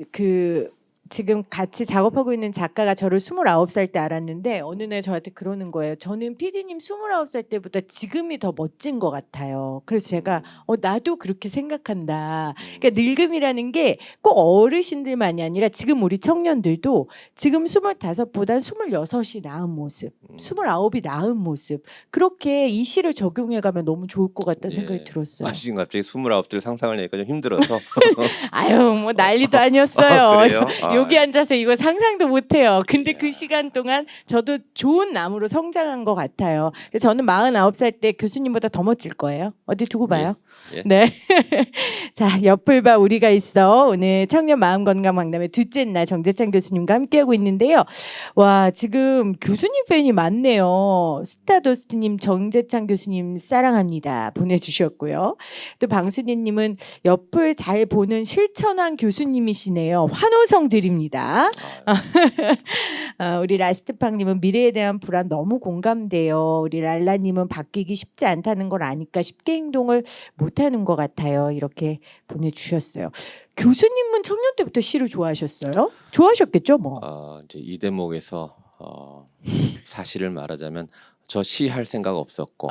지금 같이 작업하고 있는 작가가 저를 29살 때 알았는데 어느 날 저한테 그러는 거예요. 저는 PD님 29살 때보다 지금이 더 멋진 것 같아요. 그래서 제가 나도 그렇게 생각한다. 그러니까 늙음이라는 게 꼭 어르신들만이 아니라 지금 우리 청년들도 지금 25보다 26이 나은 모습, 29이 나은 모습 그렇게 이 시를 적용해가면 너무 좋을 것 같다는 생각이 들었어요. 지금 갑자기 29들 상상을 하니까 좀 힘들어서. 아유 뭐 난리도 아니었어요. 그래요? 여기 앉아서 이거 상상도 못해요. 근데 그 이야. 시간 동안 저도 좋은 나무로 성장한 것 같아요. 그래서 저는 49살 때 교수님보다 더 멋질 거예요. 어디 두고 봐요. 예. 네. 자, 옆을 봐 우리가 있어. 오늘 청년 마음 건강 박람회 둘째 날 정재찬 교수님과 함께하고 있는데요. 와, 지금 교수님 팬이 많네요. 스타더스트님, 정재찬 교수님 사랑합니다. 보내주셨고요. 또 방순희님은 옆을 잘 보는 실천왕 교수님이시네요. 환호성 드립니다. 우리 라스트팡님은 미래에 대한 불안 너무 공감돼요. 우리 랄라님은 바뀌기 쉽지 않다는 걸 아니까 쉽게 행동을 못하는 것 같아요. 이렇게 보내주셨어요. 교수님은 청년 때부터 시를 좋아하셨어요? 좋아하셨겠죠, 뭐. 이제 이 대목에서 사실을 말하자면 저 시 할 생각 없었고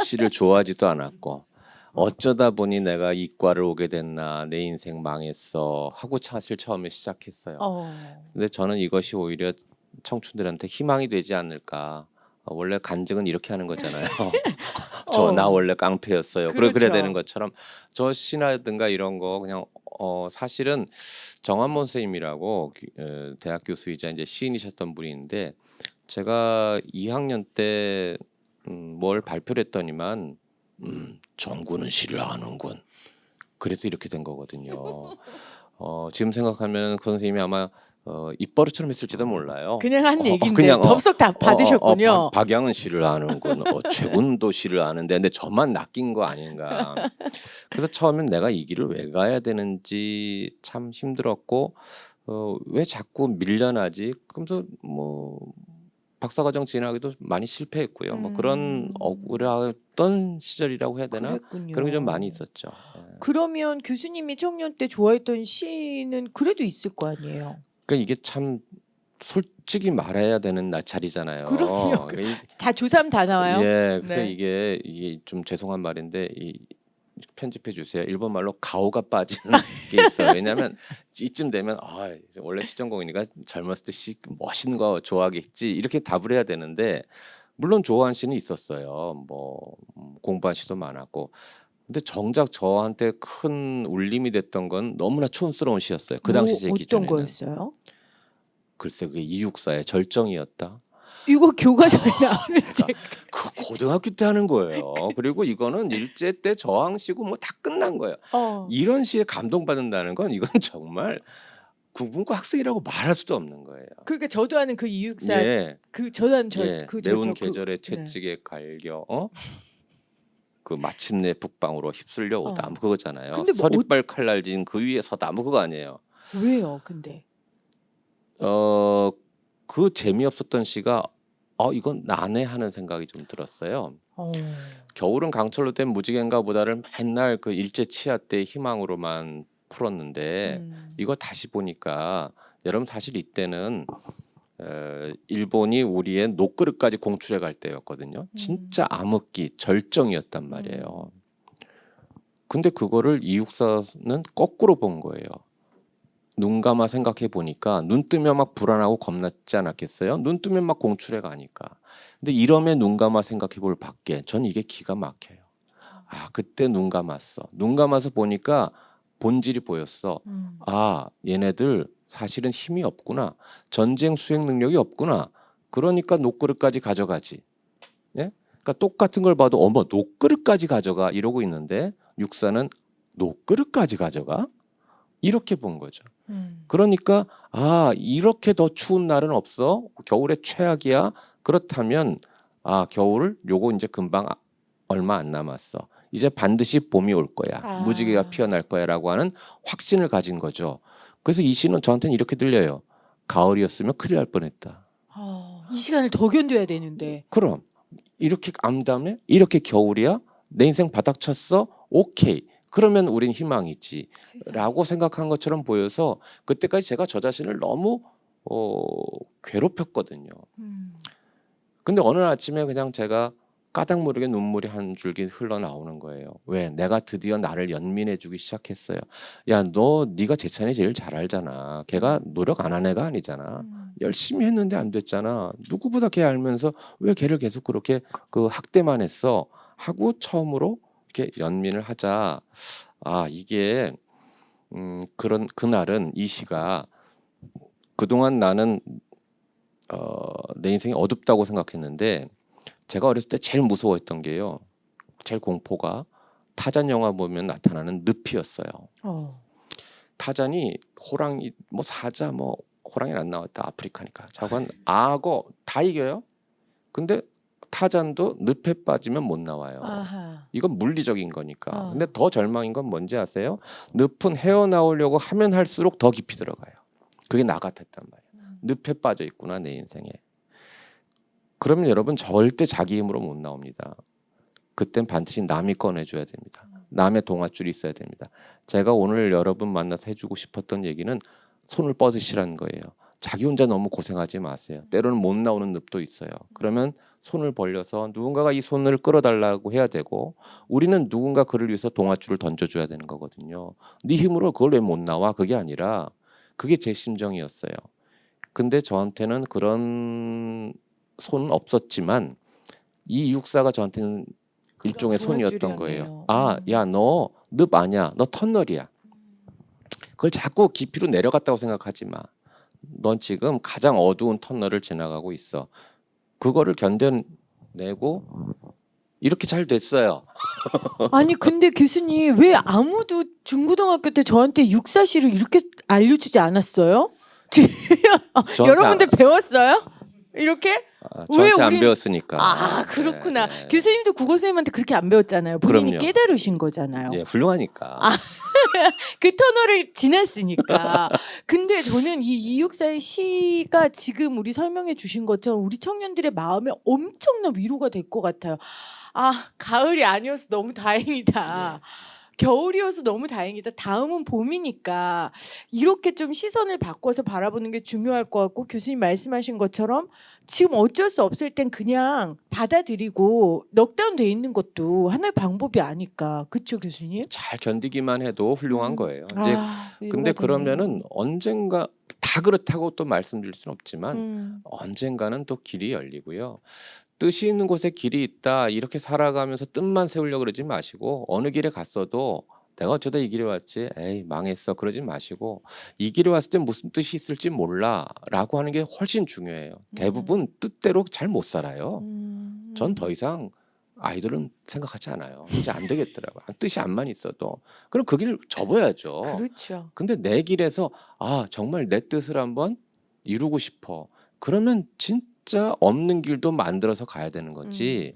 시를 좋아하지도 않았고 어쩌다 보니 내가 이과를 오게 됐나 내 인생 망했어 하고 사실 처음에 시작했어요. 근데 저는 이것이 오히려 청춘들한테 희망이 되지 않을까. 원래 간증은 이렇게 하는 거잖아요. 나 원래 깡패였어요. 그래야 그렇죠. 되는 것처럼 저 시나든가 이런 거 그냥 사실은 정한몬 선생님이라고 대학 교수이자 이제 시인이셨던 분인데 제가 2학년 때 뭘 발표를 했더니만 정구는 시를 아는군. 그래서 이렇게 된 거거든요. 지금 생각하면 그 선생님이 아마 입버릇처럼 했을지도 몰라요. 그냥 한 얘기인데 그냥, 덥석 다 받으셨군요. 박양은 시를 아는군. 최군도 시를 아는데 근데 저만 낚인 거 아닌가. 그래서 처음엔 내가 이 길을 왜 가야 되는지 참 힘들었고 왜 자꾸 밀려나지? 그러면서 뭐 박사과정 진학에도 많이 실패했고요. 뭐 그런 억울했던 시절이라고 해야 되나? 그랬군요. 그런 게 좀 많이 있었죠. 그러면 교수님이 청년 때 좋아했던 시는 그래도 있을 거 아니에요. 그러니까 이게 참 솔직히 말해야 되는 자리잖아요. 그럼요. 다 조사하면 다 나와요. 예, 그래서 네. 이게 좀 죄송한 말인데 편집해 주세요. 일본 말로 가오가 빠지는 게 있어요. 왜냐하면 이쯤 되면 원래 시전공이니까 젊었을 때 시 멋있는 거 좋아하겠지 이렇게 답을 해야 되는데 물론 좋아하는 시는 있었어요. 뭐 공부한 시도 많았고 근데 정작 저한테 큰 울림이 됐던 건 너무나 촌스러운 시였어요. 그 당시 제 기준에는. 어떤 거였어요? 글쎄 그게 이육사의 절정이었다. 이거 교과서에 나오는 책. 그 고등학교 때 하는 거예요. 그리고 이거는 일제 때 저항시고 뭐 다 끝난 거예요. 이런 시에 감동받는다는 건 이건 정말 국문과 학생이라고 말할 수도 없는 거예요. 그러니까 저도 아는 그 이육사 예. 저도 아는 매운 계절에 채찍에 갈겨 그 마침내 북방으로 휩쓸려 오다 뭐 그거잖아요. 근데 뭐 서리빨 칼날진 그 위에 서다 뭐 그거 아니에요. 왜요? 근데 그 재미없었던 시가 이건 나네 하는 생각이 좀 들었어요. 겨울은 강철로 된 무지개인가 보다를 맨날 그 일제 치하 때 희망으로만 풀었는데 이거 다시 보니까 여러분 사실 이때는 일본이 우리의 녹그릇까지 공출해 갈 때였거든요. 진짜 암흑기 절정이었단 말이에요. 근데 그거를 이육사는 거꾸로 본 거예요. 눈 감아 생각해 보니까 눈 뜨면 막 불안하고 겁났지 않았겠어요? 눈 뜨면 막 공출해 가니까. 근데 이러면 눈 감아 생각해 볼 밖에 전 이게 기가 막혀요. 그때 눈 감았어. 눈 감아서 보니까 본질이 보였어. 얘네들 사실은 힘이 없구나. 전쟁 수행 능력이 없구나. 그러니까 녹그릇까지 가져가지. 예? 그러니까 똑같은 걸 봐도 어머 녹그릇까지 가져가 이러고 있는데 육사는 녹그릇까지 가져가? 이렇게 본 거죠. 그러니까 이렇게 더 추운 날은 없어. 겨울에 최악이야. 그렇다면 겨울 요거 이제 금방 얼마 안 남았어. 이제 반드시 봄이 올 거야. 무지개가 피어날 거야라고 하는 확신을 가진 거죠. 그래서 이 시는 저한테는 이렇게 들려요. 가을이었으면 큰일 날 뻔했다. 이 시간을 더 견뎌야 되는데. 그럼 이렇게 암담해? 이렇게 겨울이야? 내 인생 바닥 쳤어? 오케이. 그러면 우린 희망이 있지. 라고 생각한 것처럼 보여서 그때까지 제가 저 자신을 너무 괴롭혔거든요. 근데 어느 아침에 그냥 제가 까닭 모르게 눈물이 한 줄기 흘러나오는 거예요. 왜? 내가 드디어 나를 연민해주기 시작했어요. 야, 네가 재찬이 제일 잘 알잖아. 걔가 노력 안 한 애가 아니잖아. 열심히 했는데 안 됐잖아. 누구보다 걔 알면서 왜 걔를 계속 그렇게 그 학대만 했어? 하고 처음으로 이렇게 연민을 하자. 이게 그날은 이 시가 그동안 나는 내 인생이 어둡다고 생각했는데 제가 어렸을 때 제일 무서워했던 게요. 제일 공포가 타잔 영화 보면 나타나는 늪이었어요. 타잔이 호랑이 뭐 사자 뭐 호랑이는 안 나왔다. 아프리카니까. 자관 악어 다 이겨요. 근데 타잔도 늪에 빠지면 못 나와요. 이건 물리적인 거니까. 근데 더 절망인 건 뭔지 아세요? 늪은 헤어나오려고 하면 할수록 더 깊이 들어가요. 그게 나 같았단 말이에요. 늪에 빠져 있구나 내 인생에. 그러면 여러분 절대 자기 힘으로 못 나옵니다. 그땐 반드시 남이 꺼내줘야 됩니다. 남의 동아줄이 있어야 됩니다. 제가 오늘 여러분 만나서 해주고 싶었던 얘기는 손을 뻗으시라는 거예요. 자기 혼자 너무 고생하지 마세요. 때로는 못 나오는 늪도 있어요. 그러면 손을 벌려서 누군가가 이 손을 끌어달라고 해야 되고 우리는 누군가 그를 위해서 동아줄을 던져줘야 되는 거거든요. 네 힘으로 그걸 왜 못 나와? 그게 아니라 그게 제 심정이었어요. 근데 저한테는 그런 손은 없었지만 이 육사가 저한테는 일종의 손이었던 거예요. 야, 너 늪 아니야. 너 터널이야. 그걸 자꾸 깊이로 내려갔다고 생각하지 마. 넌 지금 가장 어두운 터널을 지나가고 있어. 그거를 견뎌내고 이렇게 잘 됐어요. 아니 근데 교수님 왜 아무도 중고등학교 때 저한테 육사시를 이렇게 알려주지 않았어요? 여러분들 배웠어요? 이렇게? 저한테 안 배웠으니까. 그렇구나. 네. 교수님도 국어 선생님한테 그렇게 안 배웠잖아요. 본인이 그럼요. 깨달으신 거잖아요. 예, 훌륭하니까. 그 터널을 지났으니까. 근데 저는 이 이육사의 시가 지금 우리 설명해 주신 것처럼 우리 청년들의 마음에 엄청난 위로가 될 것 같아요. 가을이 아니어서 너무 다행이다. 겨울이어서 너무 다행이다. 다음은 봄이니까 이렇게 좀 시선을 바꿔서 바라보는 게 중요할 것 같고 교수님 말씀하신 것처럼 지금 어쩔 수 없을 땐 그냥 받아들이고 넉다운 돼 있는 것도 하나의 방법이 아닐까. 그렇죠, 교수님? 잘 견디기만 해도 훌륭한 거예요. 이제 근데 위로가 그러면은 되네요. 언젠가 다 그렇다고 또 말씀드릴 수는 없지만 언젠가는 또 길이 열리고요. 뜻이 있는 곳에 길이 있다. 이렇게 살아가면서 뜻만 세우려고 그러지 마시고 어느 길에 갔어도 내가 어쩌다 이 길에 왔지? 에이 망했어. 그러지 마시고 이 길에 왔을 때 무슨 뜻이 있을지 몰라라고 하는 게 훨씬 중요해요. 대부분 뜻대로 잘 못 살아요. 전 더 이상 아이들은 생각하지 않아요. 이제 안 되겠더라고요. 뜻이 안만 있어도. 그럼 그 길 접어야죠. 그렇죠. 근데 내 길에서 정말 내 뜻을 한번 이루고 싶어. 그러면 진짜 없는 길도 만들어서 가야 되는 거지.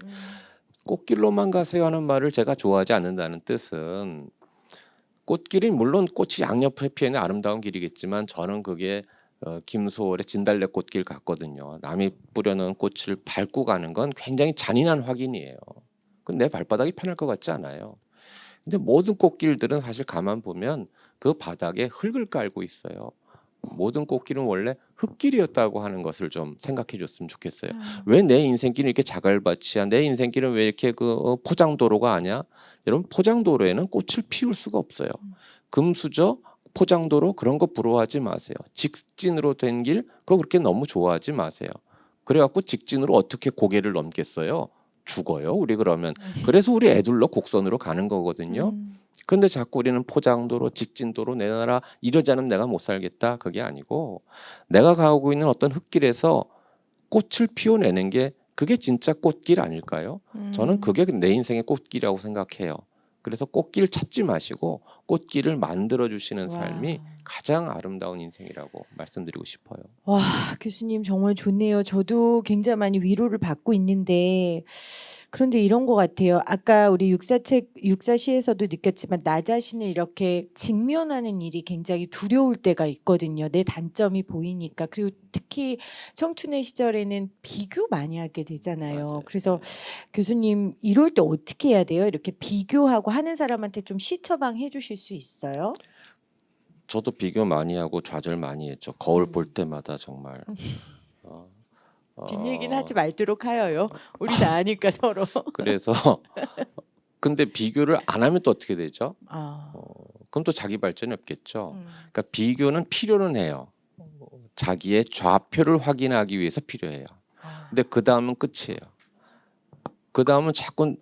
꽃길로만 가세요 하는 말을 제가 좋아하지 않는다는 뜻은 꽃길이 물론 꽃이 양옆에 피어있는 아름다운 길이겠지만 저는 그게 김소월의 진달래 꽃길 같거든요. 남이 뿌려놓은 꽃을 밟고 가는 건 굉장히 잔인한 확인이에요. 근데 내 발바닥이 편할 것 같지 않아요. 근데 모든 꽃길들은 사실 가만 보면 그 바닥에 흙을 깔고 있어요. 모든 꽃길은 원래 흙길이었다고 하는 것을 좀 생각해 줬으면 좋겠어요. 왜 내 인생길은 이렇게 자갈밭이야? 내 인생길은 왜 이렇게 포장도로가 아니야? 여러분 포장도로에는 꽃을 피울 수가 없어요. 금수저, 포장도로 그런 거 부러워하지 마세요. 직진으로 된 길 그거 그렇게 너무 좋아하지 마세요. 그래갖고 직진으로 어떻게 고개를 넘겠어요? 죽어요 우리 그러면. 그래서 우리 애들로 곡선으로 가는 거거든요. 근데 자꾸 우리는 포장도로 직진도로 내 나라 이러지 않으면 내가 못 살겠다. 그게 아니고 내가 가고 있는 어떤 흙길에서 꽃을 피워내는 게 그게 진짜 꽃길 아닐까요? 저는 그게 내 인생의 꽃길이라고 생각해요. 그래서 꽃길 찾지 마시고 꽃길을 만들어 주시는 삶이 와. 가장 아름다운 인생이라고 말씀드리고 싶어요. 와, 교수님 정말 좋네요. 저도 굉장히 많이 위로를 받고 있는데 그런데 이런 것 같아요. 아까 우리 육사시에서도 느꼈지만 나 자신을 이렇게 직면하는 일이 굉장히 두려울 때가 있거든요. 내 단점이 보이니까. 그리고 특히 청춘의 시절에는 비교 많이 하게 되잖아요. 맞아요. 그래서 네. 교수님 이럴 때 어떻게 해야 돼요? 이렇게 비교하고 하는 사람한테 좀 시처방 해주실 수 있어요? 저도 비교 많이 하고 좌절 많이 했죠. 거울 볼 음. 때마다 정말. 어, 뒷얘기는 하지 어, 말도록 하여요. 우리 다 아니까 서로. 그래서 근데 비교를 안 하면 또 어떻게 되죠? 아. 그럼 또 자기 발전이 없겠죠. 음. 그러니까 비교는 필요는 해요. 자기의 좌표를 확인하기 위해서 필요해요. 아. 근데 그 다음은 끝이에요. 그 다음은 자꾸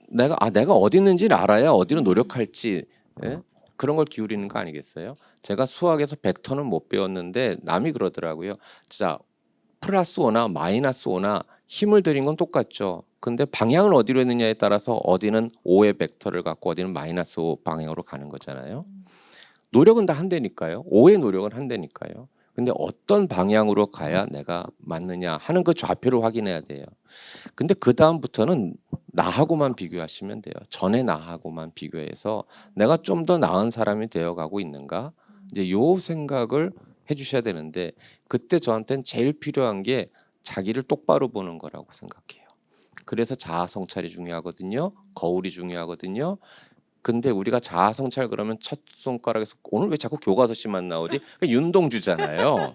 내가 어디 있는지를 알아야 어디로 노력할지 예? 그런 걸 기울이는 거 아니겠어요? 제가 수학에서 벡터는 못 배웠는데 남이 그러더라고요. 진짜 플러스 5나 마이너스 5나 힘을 들인 건 똑같죠. 근데 방향을 어디로 했느냐에 따라서 어디는 5의 벡터를 갖고 어디는 마이너스 5 방향으로 가는 거잖아요. 노력은 다 한다니까요. 5의 노력은 한다니까요. 근데 어떤 방향으로 가야 내가 맞느냐 하는 그 좌표를 확인해야 돼요. 근데 그 다음부터는 나하고만 비교하시면 돼요. 전에 나하고만 비교해서 내가 좀 더 나은 사람이 되어가고 있는가? 이제 요 생각을 해주셔야 되는데 그때 저한테는 제일 필요한 게 자기를 똑바로 보는 거라고 생각해요. 그래서 자아 성찰이 중요하거든요. 거울이 중요하거든요. 근데 우리가 자아 성찰 그러면 첫 손가락에서 오늘 왜 자꾸 교과서씨만 나오지? 윤동주잖아요.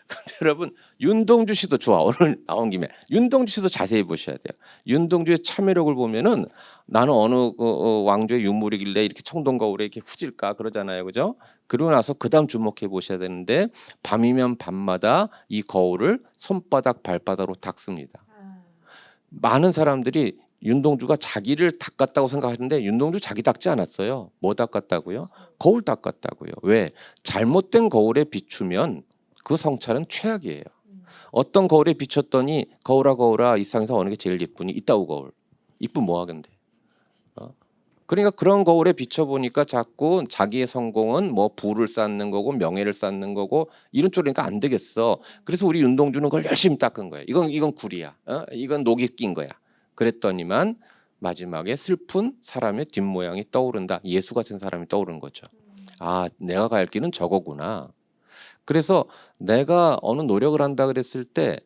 근데 여러분 윤동주 씨도 좋아. 오늘 나온 김에 윤동주 씨도 자세히 보셔야 돼요. 윤동주의 참여력을 보면은 나는 어느 왕조의 유물이길래 이렇게 청동거울에 이렇게 후질까 그러잖아요, 그죠? 그러고 나서 그다음 주목해 보셔야 되는데 밤이면 밤마다 이 거울을 손바닥 발바닥으로 닦습니다. 많은 사람들이 윤동주가 자기를 닦았다고 생각하는데 윤동주 자기 닦지 않았어요. 뭐 닦았다고요? 거울 닦았다고요. 왜? 잘못된 거울에 비추면 그 성찰은 최악이에요. 어떤 거울에 비쳤더니 거울아 이 세상에서 어느 게 제일 예쁘니? 이따구 거울. 이쁜 뭐 하겠는데. 그러니까 그런 거울에 비춰보니까 자꾸 자기의 성공은 뭐 부를 쌓는 거고 명예를 쌓는 거고 이런 쪽이니까 안 되겠어. 그래서 우리 윤동주는 그걸 열심히 닦은 거예요. 이건 구리야. 이건 녹이 낀 거야. 그랬더니만 마지막에 슬픈 사람의 뒷모양이 떠오른다. 예수 같은 사람이 떠오르는 거죠. 아, 내가 갈 길은 저거구나. 그래서 내가 어느 노력을 한다 그랬을 때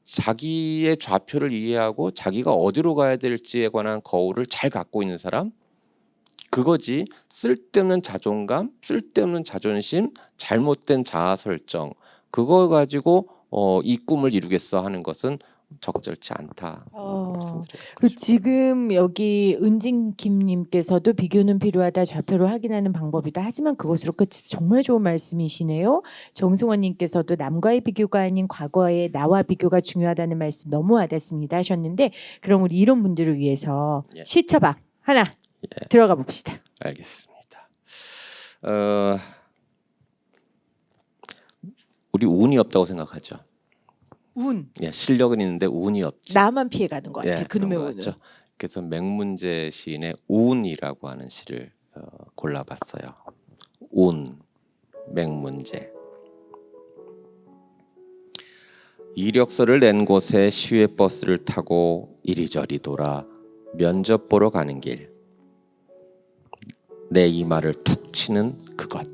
자기의 좌표를 이해하고 자기가 어디로 가야 될지에 관한 거울을 잘 갖고 있는 사람, 그거지. 쓸데없는 자존감, 쓸데없는 자존심, 잘못된 자아 설정, 그거 가지고 이 꿈을 이루겠어 하는 것은 적절치 않다. 말씀드리고 그 싶어요. 지금 여기 은진김님께서도 비교는 필요하다. 좌표를 확인하는 방법이다. 하지만 그것으로 끝이 정말 좋은 말씀이시네요. 정승원님께서도 남과의 비교가 아닌 과거의 나와 비교가 중요하다는 말씀 너무 와닿습니다 하셨는데 그럼 우리 이런 분들을 위해서 예. 시처방 하나 예. 들어가 봅시다. 알겠습니다. 우리 운이 없다고 생각하죠. 운. 예, 실력은 있는데 운이 없지. 나만 피해가는 것 같아. 예, 그놈의 그런 것 운은. 같죠. 그래서 맹문제 시인의 운이라고 하는 시를 골라봤어요. 운, 맹문제. 이력서를 낸 곳에 시외 버스를 타고 이리저리 돌아 면접 보러 가는 길. 내 이마를 툭 치는 그것.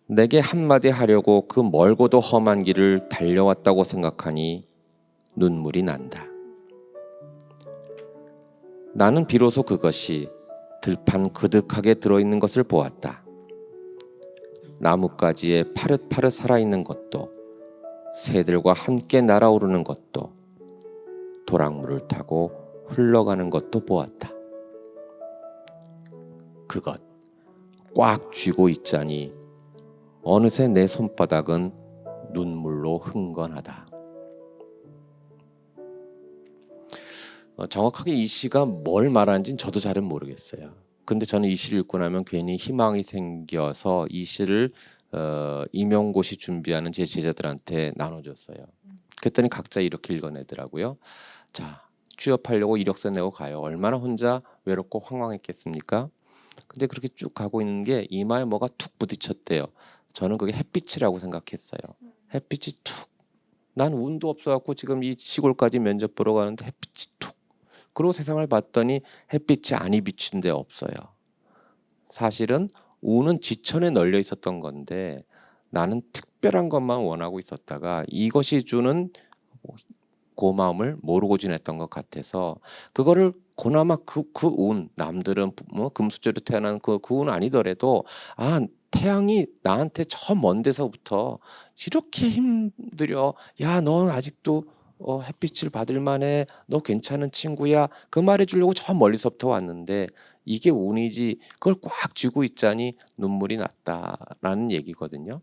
내게 한마디 하려고 그 멀고도 험한 길을 달려왔다고 생각하니 눈물이 난다. 나는 비로소 그것이 들판 그득하게 들어있는 것을 보았다. 나뭇가지에 파릇파릇 살아있는 것도 새들과 함께 날아오르는 것도 도랑물을 타고 흘러가는 것도 보았다. 그것 꽉 쥐고 있자니 어느새 내 손바닥은 눈물로 흥건하다. 정확하게 이 시가 뭘 말하는지는 저도 잘은 모르겠어요. 근데 저는 이 시를 읽고 나면 괜히 희망이 생겨서 이 시를 임용고시 준비하는 제 제자들한테 나눠줬어요. 그랬더니 각자 이렇게 읽어내더라고요. 자, 취업하려고 이력서 내고 가요. 얼마나 혼자 외롭고 황망했겠습니까? 근데 그렇게 쭉 가고 있는 게 이마에 뭐가 툭 부딪혔대요. 저는 그게 햇빛이라고 생각했어요. 햇빛이 툭. 난 운도 없어갖고 지금 이 시골까지 면접 보러 가는데 햇빛이 툭. 그리고 세상을 봤더니 햇빛이 안이 비친 데 없어요. 사실은 운은 지천에 널려 있었던 건데 나는 특별한 것만 원하고 있었다가 이것이 주는 고마움을 모르고 지냈던 것 같아서 그거를 고나마 그 운, 남들은 뭐 금수저로 태어난 그 운 아니더라도 아 태양이 나한테 저 먼 데서부터 이렇게 힘들여 야 넌 아직도 햇빛을 받을 만해 너 괜찮은 친구야 그 말해주려고 저 멀리서부터 왔는데 이게 운이지 그걸 꽉 쥐고 있자니 눈물이 났다라는 얘기거든요.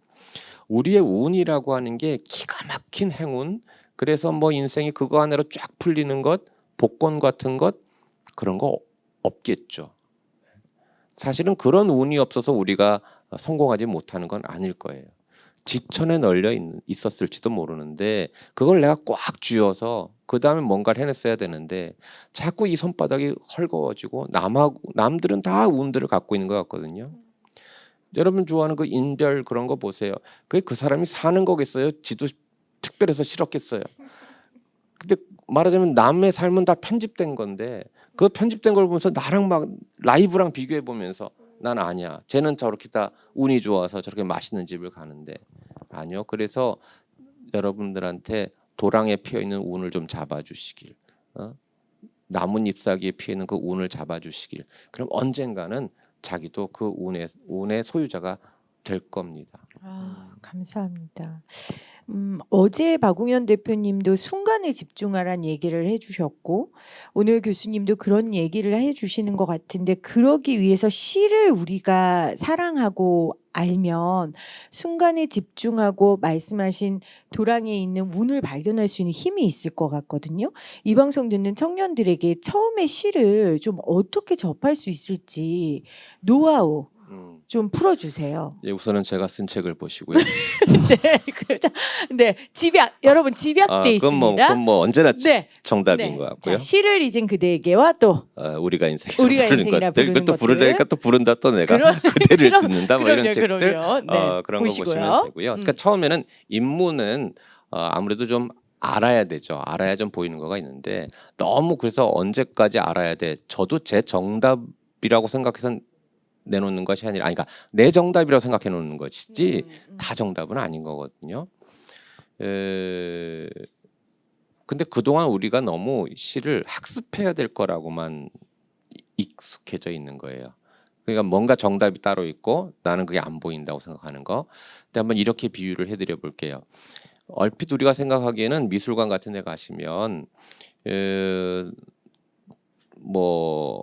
우리의 운이라고 하는 게 기가 막힌 행운 그래서 뭐 인생이 그거 하나로 쫙 풀리는 것 복권 같은 것 그런 거 없겠죠. 사실은 그런 운이 없어서 우리가 성공하지 못하는 건 아닐 거예요. 지천에 널려 있었을지도 모르는데 그걸 내가 꽉 쥐어서 그 다음에 뭔가를 해냈어야 되는데 자꾸 이 손바닥이 헐거워지고 남들은 다 운들을 갖고 있는 것 같거든요. 여러분 좋아하는 그 인별 그런 거 보세요. 그게 그 사람이 사는 거겠어요? 지도 특별해서 싫었겠어요? 근데 말하자면 남의 삶은 다 편집된 건데 그 편집된 걸 보면서 나랑 막 라이브랑 비교해 보면서 난 아니야. 쟤는 저렇게 다 운이 좋아서 저렇게 맛있는 집을 가는데 아니요. 그래서 여러분들한테 도랑에 피어 있는 운을 좀 잡아주시길. 나뭇 잎사귀에 피어 있는 그 운을 잡아주시길. 그럼 언젠가는 자기도 그 운의 소유자가 될 겁니다. 감사합니다. 어제 박웅현 대표님도 순간에 집중하라는 얘기를 해주셨고 오늘 교수님도 그런 얘기를 해주시는 것 같은데 그러기 위해서 시를 우리가 사랑하고 알면 순간에 집중하고 말씀하신 도랑에 있는 운을 발견할 수 있는 힘이 있을 것 같거든요. 이 방송 듣는 청년들에게 처음에 시를 좀 어떻게 접할 수 있을지 노하우 좀 풀어주세요. 예, 우선은 제가 쓴 책을 보시고요. 네, 네, 집약 여러분 집약돼 그건 있습니다. 그건 뭐 언제나 네, 정답인 네. 것 같고요. 자, 시를 잊은 그대에게와 또 우리가 인생이라 우리가 부르는 인생이라 것들 부르는 그것도 부르려니까 또 부른다 또 내가 그대를 듣는다 뭐 이런 책들 네, 그런 보시고요. 거 보시면 되고요. 그러니까 처음에는 인문은 아무래도 좀 알아야 되죠. 알아야 좀 보이는 거가 있는데 너무 그래서 언제까지 알아야 돼. 저도 제 정답이라고 생각해서 내놓는 것이 아니라 그러니까 내 정답이라고 생각해 놓는 것이지 다 정답은 아닌 거거든요. 근데 그동안 우리가 너무 시를 학습해야 될 거라고만 익숙해져 있는 거예요. 그러니까 뭔가 정답이 따로 있고 나는 그게 안 보인다고 생각하는 거. 근데 한번 이렇게 비유를 해드려 볼게요. 얼핏 우리가 생각하기에는 미술관 같은 데 가시면 뭐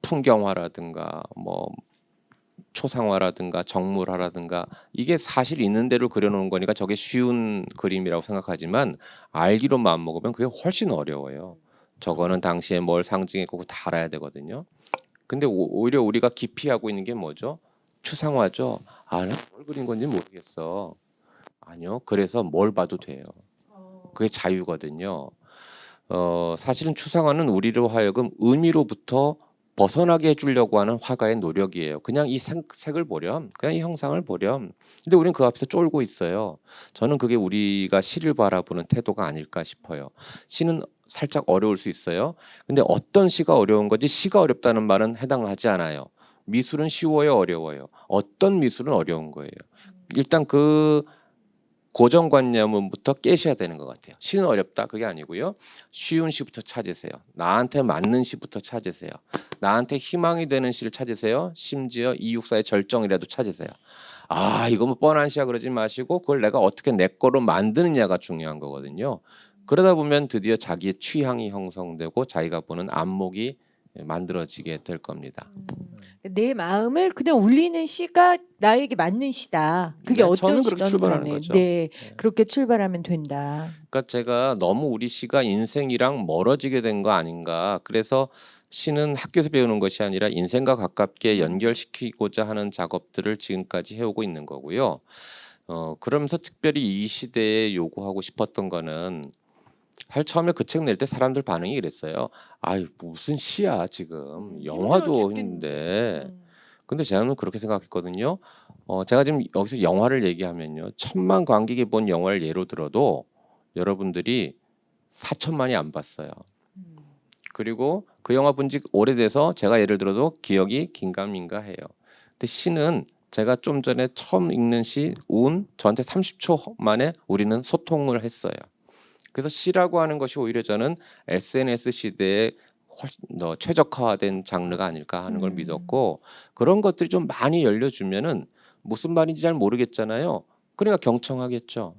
풍경화라든가 뭐 초상화라든가 정물화라든가 이게 사실 있는 대로 그려놓은 거니까 저게 쉬운 그림이라고 생각하지만 알기로 마음먹으면 그게 훨씬 어려워요. 저거는 당시에 뭘 상징했고 다 알아야 되거든요. 근데 오히려 우리가 기피하고 있는 게 뭐죠? 추상화죠. 나 뭘 그린 건지 모르겠어. 아니요. 그래서 뭘 봐도 돼요. 그게 자유거든요. 사실은 추상화는 우리로 하여금 의미로부터 벗어나게 해주려고 하는 화가의 노력이에요. 그냥 이 색을 보렴, 그냥 이 형상을 보렴. 근데 우리는 그 앞에서 쫄고 있어요. 저는 그게 우리가 시를 바라보는 태도가 아닐까 싶어요. 시는 살짝 어려울 수 있어요. 근데 어떤 시가 어려운 거지 시가 어렵다는 말은 해당하지 않아요. 미술은 쉬워요, 어려워요. 어떤 미술은 어려운 거예요. 일단 그 고정관념부터 깨셔야 되는 것 같아요. 시는 어렵다 그게 아니고요. 쉬운 시부터 찾으세요. 나한테 맞는 시부터 찾으세요. 나한테 희망이 되는 시를 찾으세요. 심지어 이육사의 절정이라도 찾으세요. 이거 뭐 뻔한 시야 그러지 마시고 그걸 내가 어떻게 내 거로 만드느냐가 중요한 거거든요. 그러다 보면 드디어 자기의 취향이 형성되고 자기가 보는 안목이 만들어지게 될 겁니다. 내 마음을 그냥 울리는 시가 나에게 맞는 시다. 그게 네, 어떤 저는 그렇게 시든 출발하는 간에 거죠. 네, 그렇게 출발하면 된다. 그러니까 제가 너무 우리 시가 인생이랑 멀어지게 된 거 아닌가. 그래서 시는 학교에서 배우는 것이 아니라 인생과 가깝게 연결시키고자 하는 작업들을 지금까지 해오고 있는 거고요. 그러면서 특별히 이 시대에 요구하고 싶었던 거는 사실 처음에 그 책 낼 때 사람들 반응이 이랬어요. 아유 무슨 시야 지금 힘들어 영화도 죽겠는데. 힘든데. 근데 저는 그렇게 생각했거든요. 제가 지금 여기서 영화를 얘기하면요. 1,000만 관객이 본 영화를 예로 들어도 여러분들이 4천만이 안 봤어요. 음. 그리고 그 영화 본 지 오래돼서 제가 예를 들어도 기억이 긴가민가 해요. 근데 시는 제가 좀 전에 처음 읽는 시 운 저한테 30초 만에 우리는 소통을 했어요. 그래서 시라고 하는 것이 오히려 저는 SNS 시대에 훨씬 더 최적화된 장르가 아닐까 하는 걸 믿었고, 그런 것들이 좀 많이 열려주면은 무슨 말인지 잘 모르겠잖아요. 그러니까 경청하겠죠.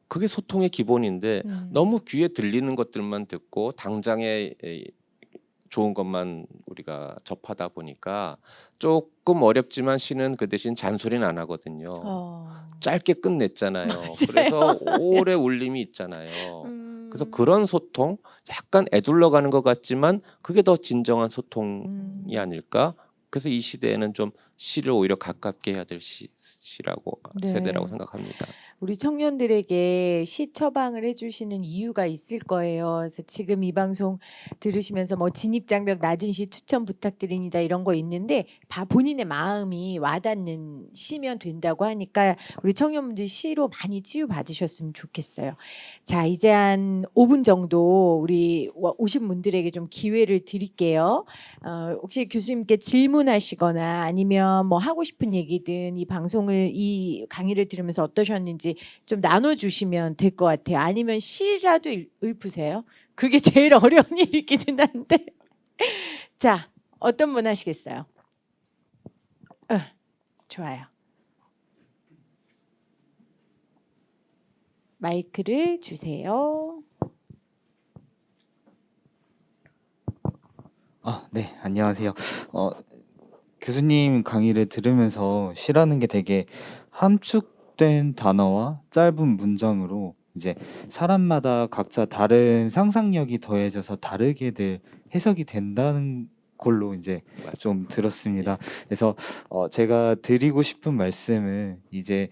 그게 소통의 기본인데 너무 귀에 들리는 것들만 듣고 당장에 좋은 것만 우리가 접하다 보니까 조금 어렵지만 시는 그 대신 잔소리는 안 하거든요. 짧게 끝냈잖아요. 맞아요. 그래서 오래 울림이 있잖아요. 그래서 음. 그런 소통, 약간 애둘러 가는 것 같지만 그게 더 진정한 소통이 음. 아닐까? 그래서 이 시대에는 좀 시를 오히려 가깝게 해야 될 시라고 세대라고 네. 생각합니다. 우리 청년들에게 시 처방을 해주시는 이유가 있을 거예요. 그래서 지금 이 방송 들으시면서 뭐 진입장벽 낮은 시 추천 부탁드립니다 이런 거 있는데 다 본인의 마음이 와닿는 시면 된다고 하니까 우리 청년분들 시로 많이 치유받으셨으면 좋겠어요. 자, 이제 한 5분 정도 우리 오신 분들에게 좀 기회를 드릴게요. 혹시 교수님께 질문하시거나 아니면 뭐 하고 싶은 얘기든 이 방송을 이 강의를 들으면서 어떠셨는지 좀 나눠주시면 될 것 같아요. 아니면 시라도 읊으세요. 그게 제일 어려운 일이기는 한데. 자, 어떤 분 하시겠어요? 좋아요. 마이크를 주세요. 네, 안녕하세요. 교수님 강의를 들으면서 시라는 게 되게 함축된 단어와 짧은 문장으로 이제 사람마다 각자 다른 상상력이 더해져서 다르게들 해석이 된다는 걸로 이제 좀 들었습니다. 그래서 제가 드리고 싶은 말씀은 이제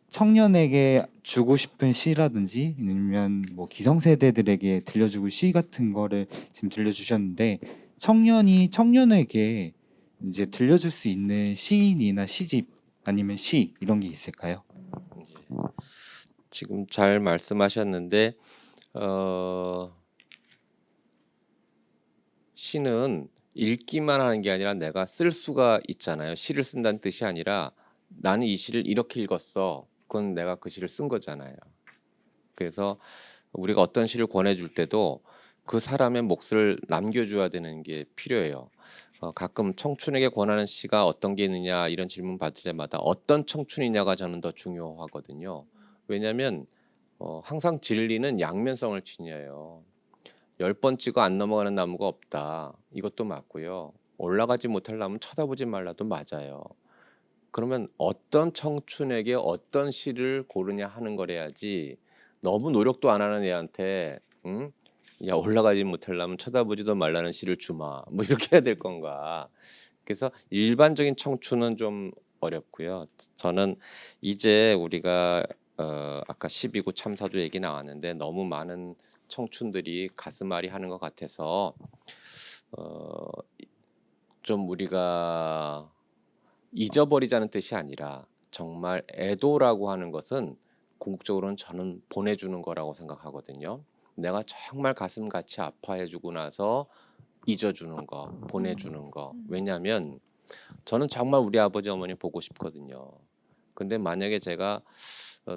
청년에게 주고 싶은 시라든지 아니면 뭐 기성세대들에게 들려주고 시 같은 거를 지금 들려주셨는데, 청년이 청년에게 이제 들려줄 수 있는 시인이나 시집 아니면 시 이런 게 있을까요? 지금 잘 말씀하셨는데 시는 읽기만 하는 게 아니라 내가 쓸 수가 있잖아요. 시를 쓴다는 뜻이 아니라 나는 이 시를 이렇게 읽었어. 그건 내가 그 시를 쓴 거잖아요. 그래서 우리가 어떤 시를 권해줄 때도 그 사람의 몫을 남겨줘야 되는 게 필요해요. 가끔 청춘에게 권하는 시가 어떤 게 있느냐 이런 질문 받을 때마다 어떤 청춘이냐가 저는 더 중요하거든요. 왜냐하면 항상 진리는 양면성을 지녀요. 10번 찍어 안 넘어가는 나무가 없다. 이것도 맞고요. 올라가지 못할 나무는 쳐다보지 말라도 맞아요. 그러면 어떤 청춘에게 어떤 시를 고르냐 하는 거래야지, 너무 노력도 안 하는 애한테 응? 야 올라가지 못하려면 쳐다보지도 말라는 시를 주마 뭐 이렇게 해야 될 건가. 그래서 일반적인 청춘은 좀 어렵고요. 저는 이제 우리가 아까 12구 참사도 얘기 나왔는데 너무 많은 청춘들이 가슴앓이 하는 것 같아서 어, 좀 우리가 잊어버리자는 뜻이 아니라 정말 애도라고 하는 것은 궁극적으로는 저는 보내주는 거라고 생각하거든요. 내가 정말 가슴같이 아파해주고 나서 잊어주는 거, 보내주는 거. 왜냐하면 저는 정말 우리 아버지 어머니 보고 싶거든요. 근데 만약에 제가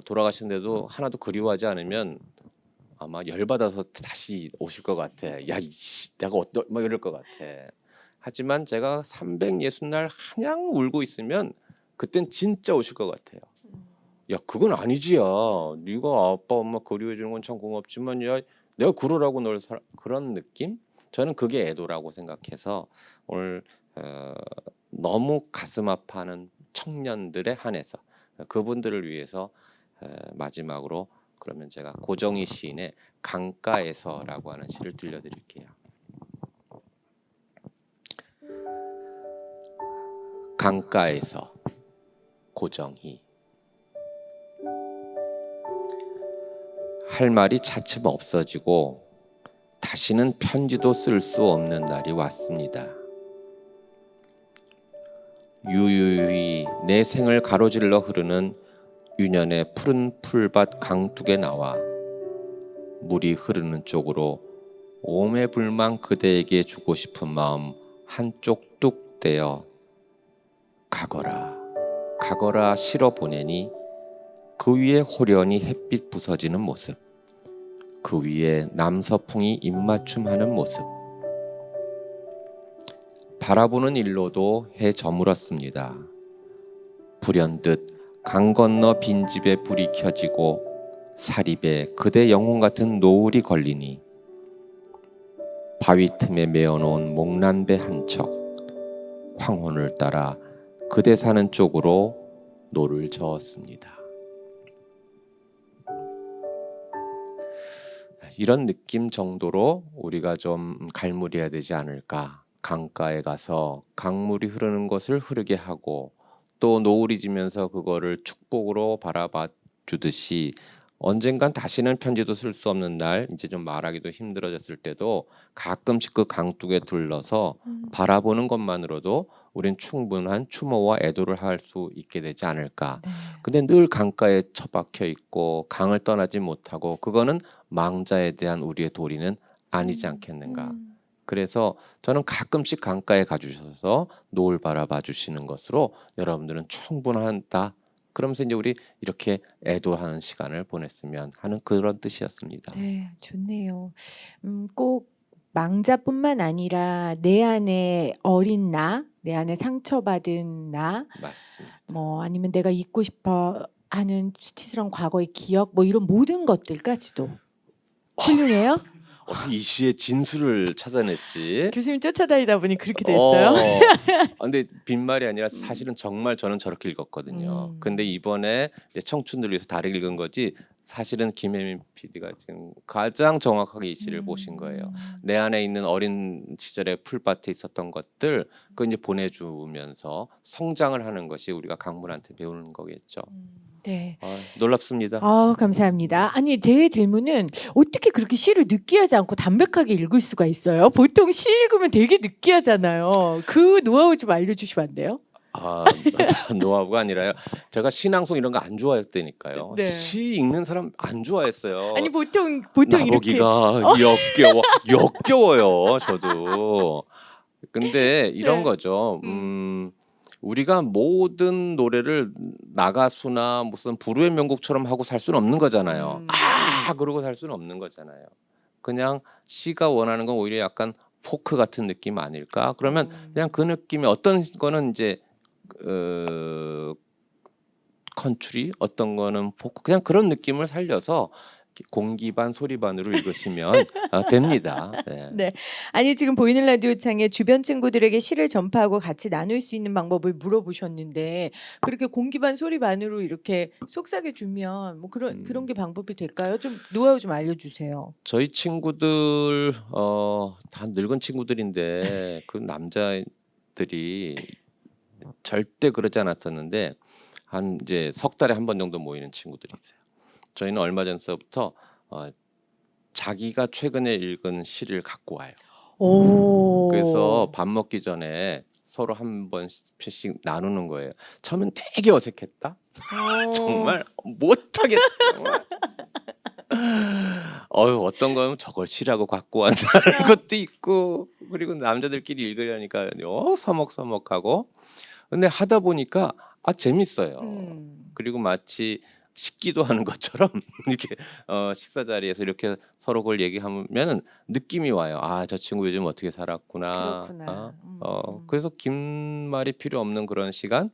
돌아가신데도 하나도 그리워하지 않으면 아마 열받아서 다시 오실 것 같아. 야, 이씨, 내가 뭐 이럴 것 같아. 하지만 제가 360날 한양 울고 있으면 그땐 진짜 오실 것 같아요. 야, 그건 아니지야. 네가 아빠 엄마 그리워해 주는 건 참 고맙지만 야, 내가 그러라고 그런 느낌? 저는 그게 애도라고 생각해서 오늘 너무 가슴 아파하는 청년들에 한해서 그분들을 위해서 마지막으로 그러면 제가 고정희 시인의 강가에서라고 하는 시를 들려드릴게요. 강가에서, 고정희. 할 말이 차츰 없어지고 다시는 편지도 쓸 수 없는 날이 왔습니다. 유유히 내 생을 가로질러 흐르는 유년의 푸른 풀밭 강둑에 나와 물이 흐르는 쪽으로 오매불망 그대에게 주고 싶은 마음 한쪽 뚝 떼어 가거라 가거라 실어 보내니 그 위에 호련히 햇빛 부서지는 모습, 그 위에 남서풍이 입맞춤하는 모습, 바라보는 일로도 해 저물었습니다. 불현듯 강 건너 빈집에 불이 켜지고 사립에 그대 영혼 같은 노을이 걸리니 바위 틈에 메어놓은 목란배 한 척 황혼을 따라 그대 사는 쪽으로 노를 저었습니다. 이런 느낌 정도로 우리가 좀 갈무리해야 되지 않을까. 강가에 가서 강물이 흐르는 것을 흐르게 하고 또 노을이 지면서 그거를 축복으로 바라봐 주듯이 언젠간 다시는 편지도 쓸 수 없는 날, 이제 좀 말하기도 힘들어졌을 때도 가끔씩 그 강둑에 둘러서 바라보는 것만으로도 우린 충분한 추모와 애도를 할 수 있게 되지 않을까. 네. 근데 늘 강가에 처박혀 있고 강을 떠나지 못하고 그거는 망자에 대한 우리의 도리는 아니지 않겠는가. 그래서 저는 가끔씩 강가에 가주셔서 노을 바라봐 주시는 것으로 여러분들은 충분하다. 그러면서 이제 우리 이렇게 애도하는 시간을 보냈으면 하는 그런 뜻이었습니다. 네, 좋네요. 꼭 망자뿐만 아니라 내 안에 어린 나, 내 안에 상처받은 나, 맞습니다. 뭐 아니면 내가 잊고 싶어 하는 수치스러운 과거의 기억, 뭐 이런 모든 것들까지도 훌륭해요. 어떻게 이 시의 진수를 찾아냈지? 교수님 쫓아다니다 보니 그렇게 됐어요. 근데 빈말이 아니라 사실은 정말 저는 저렇게 읽었거든요. 근데 이번에 이제 청춘들 위해서 다르게 읽은 거지 사실은 김혜민 PD가 지금 가장 정확하게 이 시를 보신 거예요. 내 안에 있는 어린 시절의 풀밭에 있었던 것들 그 이제 보내주면서 성장을 하는 것이 우리가 강물한테 배우는 거겠죠. 네. 놀랍습니다. 감사합니다. 아니 제 질문은 어떻게 그렇게 시를 느끼하지 않고 담백하게 읽을 수가 있어요? 보통 시 읽으면 되게 느끼하잖아요. 그 노하우 좀 알려주시면 안 돼요? 노하우가 아니라요. 제가 신앙송 이런 거 안 좋아했다니까요. 네. 시 읽는 사람 안 좋아했어요. 아니 보통 이렇게 나보기가 역겨워요. 저도. 근데 이런 네. 거죠. 우리가 모든 노래를 나가수나 무슨 불후의 명곡처럼 하고 살 수는 없는 거잖아요. 그러고 살 수는 없는 거잖아요. 그냥 시가 원하는 건 오히려 약간 포크 같은 느낌 아닐까? 그러면 그냥 그 느낌이 어떤 거는 이제 컨트리, 어떤 거는 포크, 그냥 그런 느낌을 살려서 공기 반 소리 반으로 읽으시면 됩니다. 네. 네. 아니 지금 보이는 라디오 창에 주변 친구들에게 시를 전파하고 같이 나눌 수 있는 방법을 물어보셨는데 그렇게 공기 반 소리 반으로 이렇게 속삭여 주면 뭐 그런 게 방법이 될까요? 좀 노하우 좀 알려주세요. 저희 친구들 다 늙은 친구들인데 그 남자들이 절대 그러지 않았었는데 한 이제 석 달에 한 번 정도 모이는 친구들이 있어요. 저희는 얼마 전서부터 자기가 최근에 읽은 시를 갖고 와요. 오. 그래서 밥 먹기 전에 서로 한 번씩 나누는 거예요. 처음엔 되게 어색했다. 정말 못하겠다. 어떤 건 저걸 시라고 갖고 왔다는 것도 있고, 그리고 남자들끼리 읽으려니까 서먹서먹하고. 근데 하다 보니까 재밌어요. 그리고 마치 식기도 하는 것처럼 이렇게 식사 자리에서 이렇게 서로 그걸 얘기하면 느낌이 와요. 저 친구 요즘 어떻게 살았구나. 그렇구나. 그래서 긴 말이 필요 없는 그런 시간.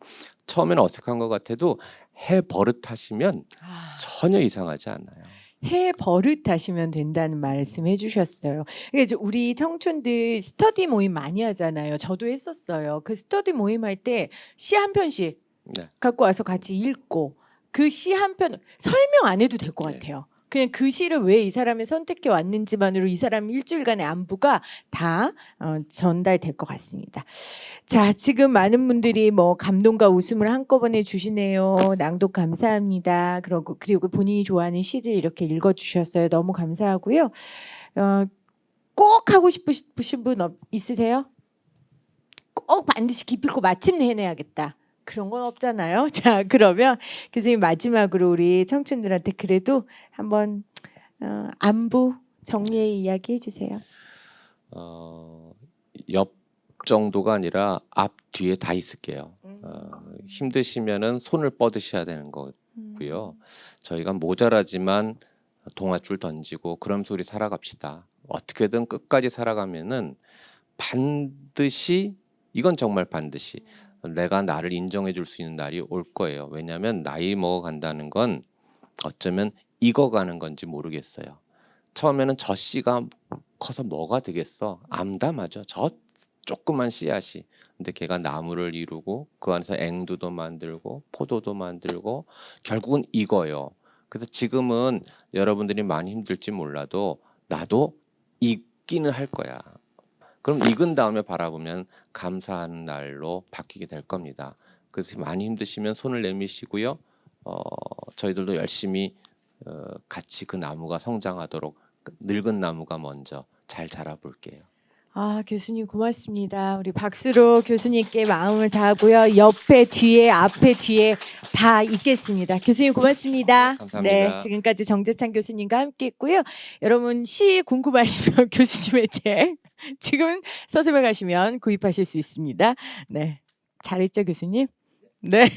처음에는 어색한 것 같아도 해 버릇하시면 전혀 이상하지 않아요. 해 버릇하시면 된다는 말씀해 주셨어요. 그러니까 이제 우리 청춘들 스터디 모임 많이 하잖아요. 저도 했었어요. 그 스터디 모임 할 때 시 한 편씩 네. 갖고 와서 같이 읽고 그 시 한 편 설명 안 해도 될 것 네. 같아요. 그냥 그 시를 왜 이 사람을 선택해 왔는지만으로 이 사람 일주일간의 안부가 다 전달될 것 같습니다. 자, 지금 많은 분들이 뭐 감동과 웃음을 한꺼번에 주시네요. 낭독 감사합니다. 그리고 본인이 좋아하는 시를 이렇게 읽어주셨어요. 너무 감사하고요. 꼭 하고 싶으신 분 있으세요? 꼭 반드시 기필코 마침내 해내야겠다. 그런 건 없잖아요. 자, 그러면 교수님 마지막으로 우리 청춘들한테 그래도 한번 안부 정리의 이야기 해주세요. 옆 정도가 아니라 앞 뒤에 다 있을게요. 힘드시면은 손을 뻗으셔야 되는 거고요. 저희가 모자라지만 동아줄 던지고 그러면서 우리 살아갑시다. 어떻게든 끝까지 살아가면은 반드시, 이건 정말 반드시 내가 나를 인정해 줄 수 있는 날이 올 거예요. 왜냐하면 나이 먹어간다는 건 어쩌면 익어가는 건지 모르겠어요. 처음에는 저 씨가 커서 뭐가 되겠어? 암담하죠. 저 조그만 씨앗이. 근데 걔가 나무를 이루고 그 안에서 앵두도 만들고 포도도 만들고 결국은 익어요. 그래서 지금은 여러분들이 많이 힘들지 몰라도 나도 익기는 할 거야. 그럼 익은 다음에 바라보면 감사하는 날로 바뀌게 될 겁니다. 그래서 많이 힘드시면 손을 내미시고요. 저희들도 열심히 같이 그 나무가 성장하도록 늙은 나무가 먼저 잘 자라볼게요. 아, 교수님 고맙습니다. 우리 박수로 교수님께 마음을 다하고요. 옆에, 뒤에, 앞에, 뒤에 다 있겠습니다. 교수님 고맙습니다. 감사합니다. 네, 지금까지 정재찬 교수님과 함께했고요. 여러분 시 궁금하시면 교수님의 책 지금 서점에 가시면 구입하실 수 있습니다. 네, 잘했죠 교수님? 네.